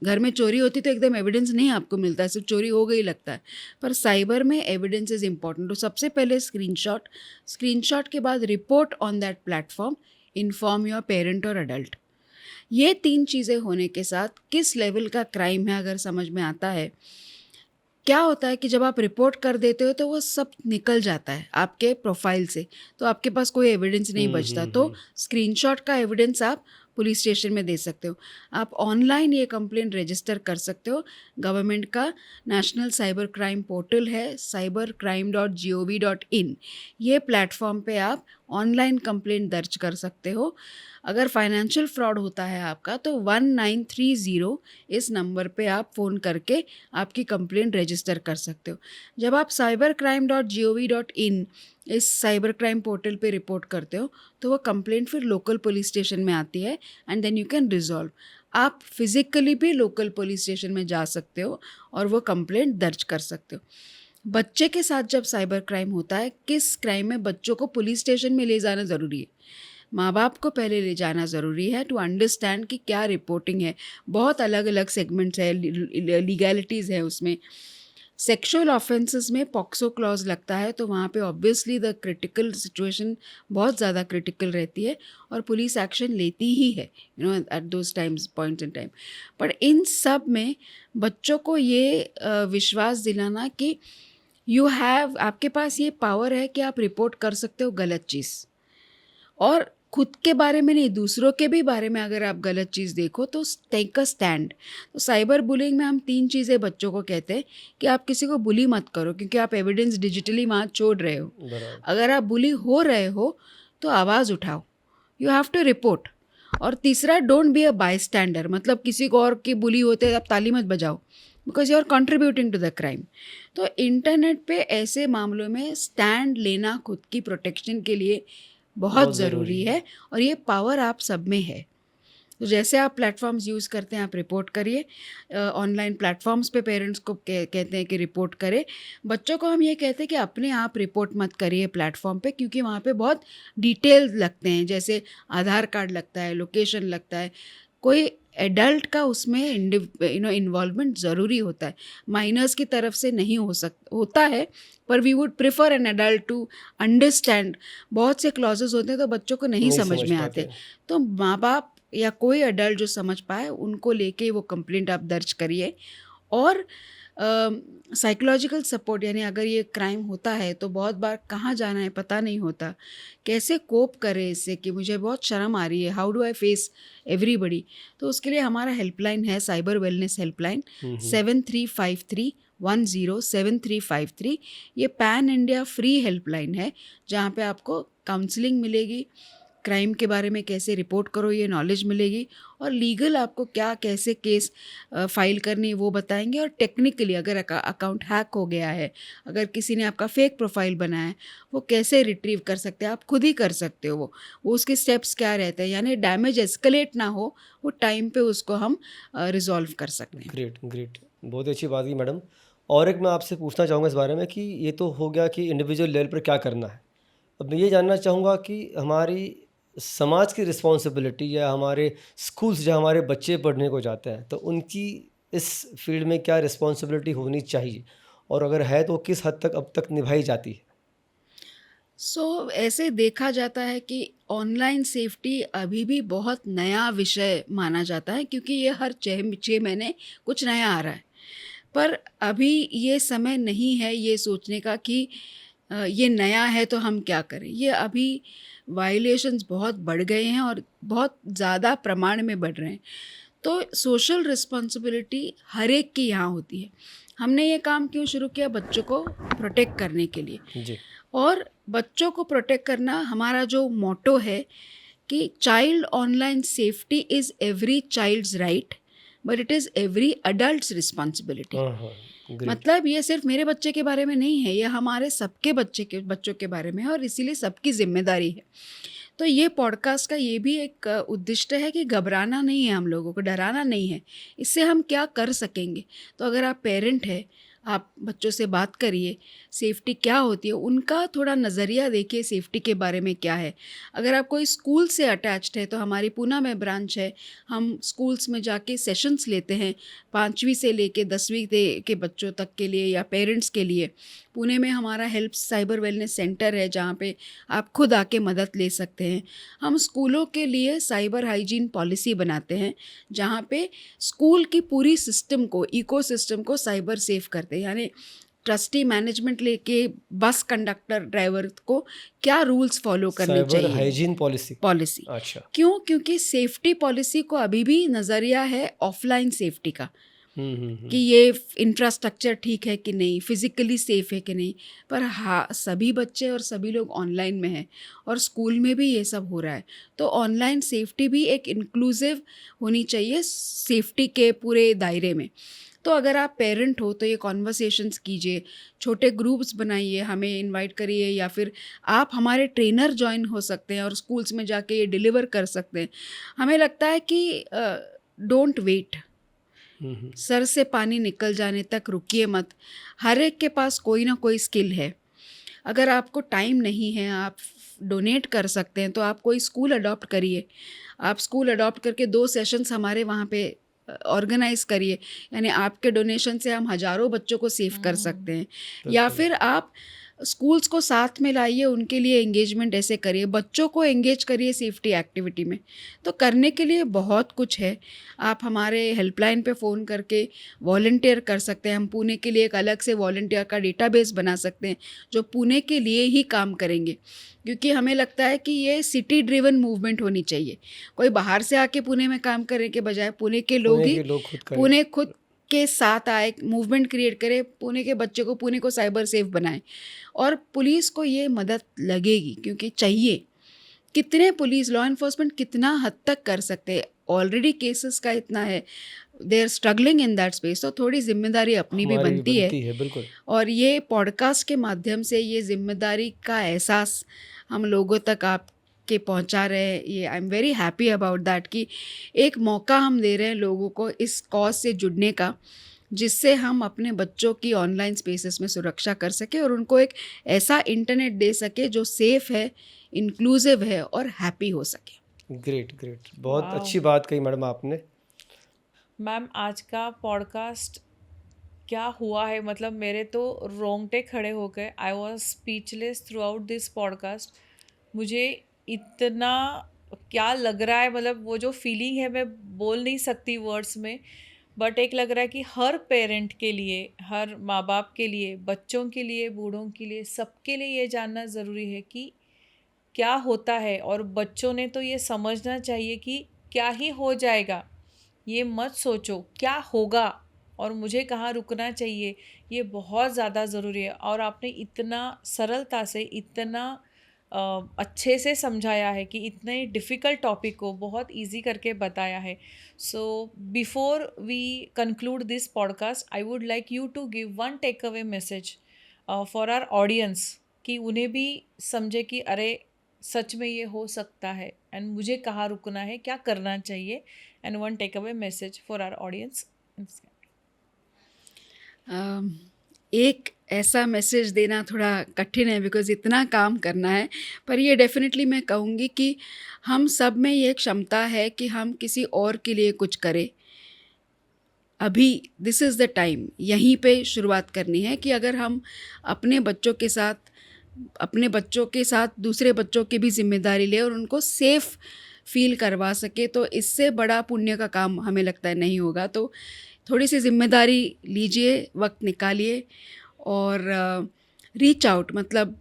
घर में चोरी होती तो एकदम एविडेंस नहीं आपको मिलता है, सिर्फ चोरी हो गई लगता है, पर साइबर में एविडेंस इज़ इम्पॉर्टेंट। तो सबसे पहले स्क्रीनशॉट के बाद report on that platform, inform your parent और अडल्ट। ये 3 चीज़ें होने के साथ किस लेवल का क्राइम है अगर समझ में आता है। क्या होता है कि जब आप रिपोर्ट कर देते हो तो वो सब निकल जाता है आपके प्रोफाइल से, तो आपके पास कोई एविडेंस नहीं बचता। तो स्क्रीनशॉट का एविडेंस आप पुलिस स्टेशन में दे सकते हो। आप ऑनलाइन ये कंप्लेंट रजिस्टर कर सकते हो। गवर्नमेंट का नेशनल साइबर क्राइम पोर्टल है cybercrime.gov.in। ये प्लेटफॉर्म पे आप ऑनलाइन कंप्लेंट दर्ज कर सकते हो। अगर फाइनेंशियल फ्रॉड होता है आपका तो 1930 इस नंबर पे आप फ़ोन करके आपकी कंप्लेंट रजिस्टर कर सकते हो। जब आप cybercrime.gov.in इस साइबर क्राइम पोर्टल पे रिपोर्ट करते हो तो वो कंप्लेंट फिर लोकल पुलिस स्टेशन में आती है and then you can resolve. आप फिज़िकली भी लोकल पुलिस स्टेशन में जा सकते हो और वो कंप्लेंट दर्ज कर सकते हो। बच्चे के साथ जब साइबर क्राइम होता है, किस क्राइम में बच्चों को पुलिस स्टेशन में ले जाना ज़रूरी है, माँ बाप को पहले ले जाना ज़रूरी है टू अंडरस्टैंड कि क्या रिपोर्टिंग है। बहुत अलग अलग सेगमेंट्स है, लीगैलिटीज़ है उसमें। सेक्सुअल ऑफेंसेस में पॉक्सो क्लॉज लगता है तो वहाँ पे ऑब्वियसली द क्रिटिकल सिचुएशन बहुत ज़्यादा क्रिटिकल रहती है और पुलिस एक्शन लेती ही है at those times points in time. पर इन सब में बच्चों को ये विश्वास दिलाना कि आपके पास ये पावर है कि आप रिपोर्ट कर सकते हो गलत चीज़, और खुद के बारे में नहीं, दूसरों के भी बारे में अगर आप गलत चीज़ देखो तो टेक अ स्टैंड। तो साइबर बुलिंग में हम 3 चीज़ें बच्चों को कहते हैं कि आप किसी को बुली मत करो, क्योंकि आप एविडेंस डिजिटली वहाँ छोड़ रहे हो। अगर आप बुली हो रहे हो तो आवाज़ उठाओ, यू हैव टू रिपोर्ट। और तीसरा, don't be a bystander, मतलब किसी को और की बुली होते आप ताली मत बजाओ, because you are contributing to the crime. तो इंटरनेट पे ऐसे मामलों में स्टैंड लेना खुद की प्रोटेक्शन के लिए बहुत ज़रूरी है, और ये पावर आप सब में है। तो जैसे आप प्लेटफॉर्म्स यूज़ करते हैं आप रिपोर्ट करिए। ऑनलाइन प्लेटफॉर्म्स पे पेरेंट्स को कहते हैं कि रिपोर्ट करें। बच्चों को हम ये कहते हैं कि अपने आप रिपोर्ट मत करिए प्लेटफॉर्म पे, क्योंकि वहाँ पे बहुत डिटेल लगते हैं, जैसे आधार कार्ड लगता है, लोकेशन लगता है। कोई एडल्ट का उसमें इन्वॉल्वमेंट ज़रूरी होता है, माइनर्स की तरफ से नहीं होता है, पर we would prefer an adult to understand. बहुत से क्लॉजेस होते हैं तो बच्चों को नहीं समझ में आते, तो माँ बाप या कोई एडल्ट जो समझ पाए उनको लेके वो कंप्लेंट आप दर्ज करिए। और साइकोलॉजिकल सपोर्ट, यानी अगर ये क्राइम होता है तो बहुत बार कहाँ जाना है पता नहीं होता, कैसे कोप करें इससे कि मुझे बहुत शर्म आ रही है, how do I face everybody. तो उसके लिए हमारा हेल्पलाइन है साइबर वेलनेस हेल्पलाइन 7353107353। ये पैन इंडिया फ्री हेल्पलाइन है जहाँ पे आपको काउंसलिंग मिलेगी, क्राइम के बारे में कैसे रिपोर्ट करो ये नॉलेज मिलेगी, और लीगल आपको क्या कैसे केस फाइल करनी है वो बताएंगे। और टेक्निकली अगर अकाउंट हैक हो गया है, अगर किसी ने आपका फेक प्रोफाइल बनाया है, वो कैसे रिट्रीव कर सकते हैं, आप खुद ही कर सकते हो। वो उसके स्टेप्स क्या रहते हैं, यानी डैमेज एस्केलेट ना हो, वो टाइम पे उसको हम रिजॉल्व कर सकते हैं। ग्रेट, बहुत अच्छी बात की मैडम। और एक मैं आपसे पूछना चाहूँगा इस बारे में कि ये तो हो गया कि इंडिविजुअल लेवल पर क्या करना है। अब मैं ये जानना चाहूँगा कि हमारी समाज की रिस्पॉन्सिबिलिटी या हमारे स्कूल्स जहाँ हमारे बच्चे पढ़ने को जाते हैं तो उनकी इस फील्ड में क्या रिस्पॉन्सिबिलिटी होनी चाहिए, और अगर है तो किस हद तक अब तक निभाई जाती है? ऐसे देखा जाता है कि ऑनलाइन सेफ्टी अभी भी बहुत नया विषय माना जाता है, क्योंकि ये हर 6 महीने कुछ नया आ रहा है। पर अभी ये समय नहीं है ये सोचने का कि ये नया है तो हम क्या करें। ये अभी वायलेशंस बहुत बढ़ गए हैं और बहुत ज़्यादा प्रमाण में बढ़ रहे हैं। तो सोशल रिस्पॉन्सिबिलिटी हर एक की यहाँ होती है। हमने ये काम क्यों शुरू किया? बच्चों को प्रोटेक्ट करने के लिए। जी। और बच्चों को प्रोटेक्ट करना हमारा जो मोटो है कि child online safety is every child's right but it is every adult's responsibility. हाँ, ग्रेट। मतलब ये सिर्फ मेरे बच्चे के बारे में नहीं है, ये हमारे सबके बच्चों के बारे में है और इसीलिए सबकी जिम्मेदारी है। तो ये पॉडकास्ट का ये भी एक उद्देश्य है कि घबराना नहीं है, हम लोगों को डराना नहीं है। इससे हम क्या कर सकेंगे? तो अगर आप पेरेंट हैं, आप बच्चों से बात करिए, सेफ्टी क्या होती है, उनका थोड़ा नज़रिया देखिए सेफ्टी के बारे में क्या है। अगर आप कोई स्कूल से अटैच्ड है तो हमारी पूना में ब्रांच है, हम स्कूल्स में जाके सेशंस लेते हैं 5वीं से लेके 10वीं के बच्चों तक के लिए या पेरेंट्स के लिए। पुणे में हमारा हेल्प साइबर वेलनेस सेंटर है जहाँ पे आप खुद आके मदद ले सकते हैं। हम स्कूलों के लिए साइबर हाइजीन पॉलिसी बनाते हैं जहाँ पे स्कूल की पूरी सिस्टम को, इकोसिस्टम को साइबर सेफ करते हैं। यानी ट्रस्टी मैनेजमेंट लेके बस कंडक्टर ड्राइवर को क्या रूल्स फॉलो करने साइबर चाहिए। Hygiene policy. अच्छा। क्यों? क्योंकि सेफ्टी पॉलिसी को अभी भी नज़रिया है ऑफलाइन सेफ्टी का कि ये इंफ्रास्ट्रक्चर ठीक है कि नहीं, फिज़िकली सेफ़ है कि नहीं। पर हाँ, सभी बच्चे और सभी लोग ऑनलाइन में हैं और स्कूल में भी ये सब हो रहा है। तो ऑनलाइन सेफ्टी भी एक इंक्लूसिव होनी चाहिए सेफ्टी के पूरे दायरे में। तो अगर आप पेरेंट हो तो ये कॉन्वर्सेशंस कीजिए, छोटे ग्रुप्स बनाइए, हमें इनवाइट करिए या फिर आप हमारे ट्रेनर ज्वाइन हो सकते हैं और स्कूल्स में जाके ये डिलीवर कर सकते हैं। हमें लगता है कि डोंट वेट, सर से पानी निकल जाने तक रुकिए मत। हर एक के पास कोई ना कोई स्किल है। अगर आपको टाइम नहीं है, आप डोनेट कर सकते हैं तो आप कोई स्कूल अडॉप्ट करिए। आप स्कूल अडॉप्ट करके 2 सेशंस हमारे वहाँ पे ऑर्गेनाइज करिए। यानी आपके डोनेशन से हम हज़ारों बच्चों को सेव कर सकते हैं। या फिर आप स्कूल्स को साथ में लाइए, उनके लिए एंगेजमेंट ऐसे करिए, बच्चों को एंगेज करिए सेफ्टी एक्टिविटी में। तो करने के लिए बहुत कुछ है। आप हमारे हेल्पलाइन पे फ़ोन करके वॉलंटियर कर सकते हैं। हम पुणे के लिए एक अलग से वॉलंटियर का डेटाबेस बना सकते हैं जो पुणे के लिए ही काम करेंगे, क्योंकि हमें लगता है कि ये सिटी ड्रिवन मूवमेंट होनी चाहिए। कोई बाहर से आके पुणे में काम करने के बजाय पुणे के लोग ही पुणे खुद के साथ आए, मूवमेंट क्रिएट करे, पुणे के बच्चे को, पुणे को साइबर सेफ बनाए। और पुलिस को ये मदद लगेगी क्योंकि चाहिए। कितने पुलिस, लॉ इन्फोर्समेंट कितना हद तक कर सकते हैं? ऑलरेडी केसेस का इतना है, they are struggling in that space. तो थोड़ी जिम्मेदारी अपनी भी बनती है बिल्कुल। और ये पॉडकास्ट के माध्यम से ये जिम्मेदारी का एहसास हम लोगों तक आपके पहुंचा रहे हैं। ये I am very happy about that कि एक मौका हम दे रहे हैं लोगों को इस कॉज से जुड़ने का, जिससे हम अपने बच्चों की ऑनलाइन स्पेसेस में सुरक्षा कर सके और उनको एक ऐसा इंटरनेट दे सके जो सेफ़ है, इंक्लूसिव है और हैप्पी हो सके। ग्रेट, बहुत अच्छी बात कही मैडम आपने। मैम, आज का पॉडकास्ट क्या हुआ है, मतलब मेरे तो रोंगटे खड़े हो गए। I was speechless through out this podcast. मुझे इतना क्या लग रहा है, मतलब वो जो फीलिंग है मैं बोल नहीं सकती वर्ड्स में। बट एक लग रहा है कि हर पेरेंट के लिए, हर माँ बाप के लिए, बच्चों के लिए, बूढ़ों के लिए, सबके लिए ये जानना ज़रूरी है कि क्या होता है। और बच्चों ने तो ये समझना चाहिए कि क्या ही हो जाएगा, ये मत सोचो क्या होगा और मुझे कहाँ रुकना चाहिए। ये बहुत ज़्यादा ज़रूरी है और आपने इतना सरलता से, इतना अच्छे से समझाया है कि इतने डिफ़िकल्ट टॉपिक को बहुत इजी करके बताया है। So before we conclude this podcast, I would like you to give one takeaway message for our audience, कि उन्हें भी समझे कि अरे सच में ये हो सकता है एंड मुझे कहाँ रुकना है, क्या करना चाहिए। And one takeaway message for our audience. एक ऐसा मैसेज देना थोड़ा कठिन है बिकॉज़ इतना काम करना है, पर ये डेफिनेटली मैं कहूँगी कि हम सब में ये क्षमता है कि हम किसी और के लिए कुछ करें। अभी दिस इज़ द टाइम, यहीं पे शुरुआत करनी है कि अगर हम अपने बच्चों के साथ दूसरे बच्चों की भी जिम्मेदारी लें और उनको सेफ़ फील करवा सके, तो इससे बड़ा पुण्य का काम हमें लगता है नहीं होगा। तो थोड़ी सी जिम्मेदारी लीजिए, वक्त निकालिए और रीच आउट, मतलब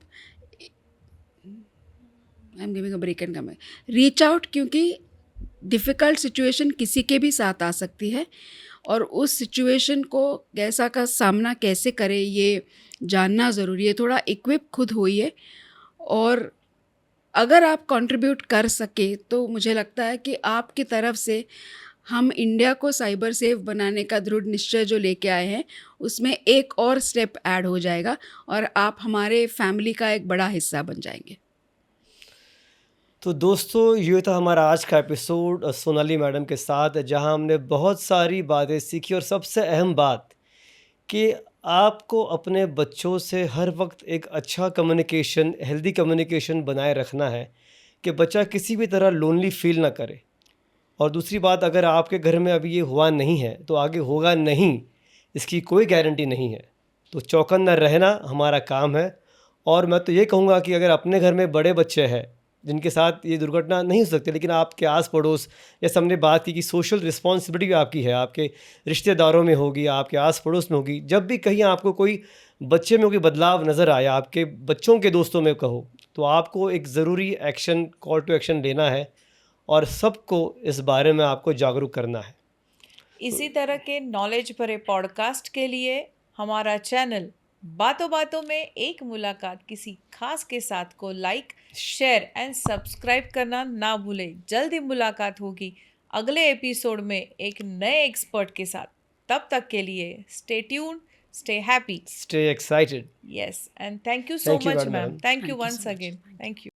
I am giving a break and come, reach out, क्योंकि डिफ़िकल्ट सिचुएशन किसी के भी साथ आ सकती है और उस सिचुएशन को कैसा का सामना कैसे करें ये जानना ज़रूरी है। थोड़ा इक्विप खुद होइए और अगर आप कंट्रीब्यूट कर सके तो मुझे लगता है कि आपकी तरफ से हम इंडिया को साइबर सेफ बनाने का दृढ़ निश्चय जो लेके आए हैं उसमें एक और स्टेप ऐड हो जाएगा और आप हमारे फैमिली का एक बड़ा हिस्सा बन जाएंगे। तो दोस्तों ये था हमारा आज का एपिसोड सोनाली मैडम के साथ, जहां हमने बहुत सारी बातें सीखी और सबसे अहम बात कि आपको अपने बच्चों से हर वक्त एक अच्छा कम्युनिकेशन, हेल्दी कम्युनिकेशन बनाए रखना है कि बच्चा किसी भी तरह लोनली फील ना करे। और दूसरी बात, अगर आपके घर में अभी ये हुआ नहीं है तो आगे होगा नहीं, इसकी कोई गारंटी नहीं है। तो चौकन्ना रहना हमारा काम है। और मैं तो ये कहूँगा कि अगर अपने घर में बड़े बच्चे हैं जिनके साथ ये दुर्घटना नहीं हो सकती, लेकिन आपके आस पड़ोस, जैसे हमने बात की कि सोशल रिस्पॉन्सिबिलिटी भी आपकी है, आपके रिश्तेदारों में होगी, आपके आस पड़ोस में होगी। जब भी कहीं आपको कोई बच्चे में कोई बदलाव नज़र आया, आपके बच्चों के दोस्तों में कहो, तो आपको एक ज़रूरी एक्शन, कॉल टू एक्शन लेना है और सबको इस बारे में आपको जागरूक करना है। इसी तरह के नॉलेज भरे पॉडकास्ट के लिए हमारा चैनल बातों बातों में एक मुलाकात किसी खास के साथ को लाइक, शेयर एंड सब्सक्राइब करना ना भूलें। जल्दी मुलाकात होगी अगले एपिसोड में एक नए एक्सपर्ट के साथ। तब तक के लिए stay tuned, stay happy, stay excited. Yes, and thank you so Thank you, much madam. Ma'am. Thank Thank you you once so much. Again. Thank you.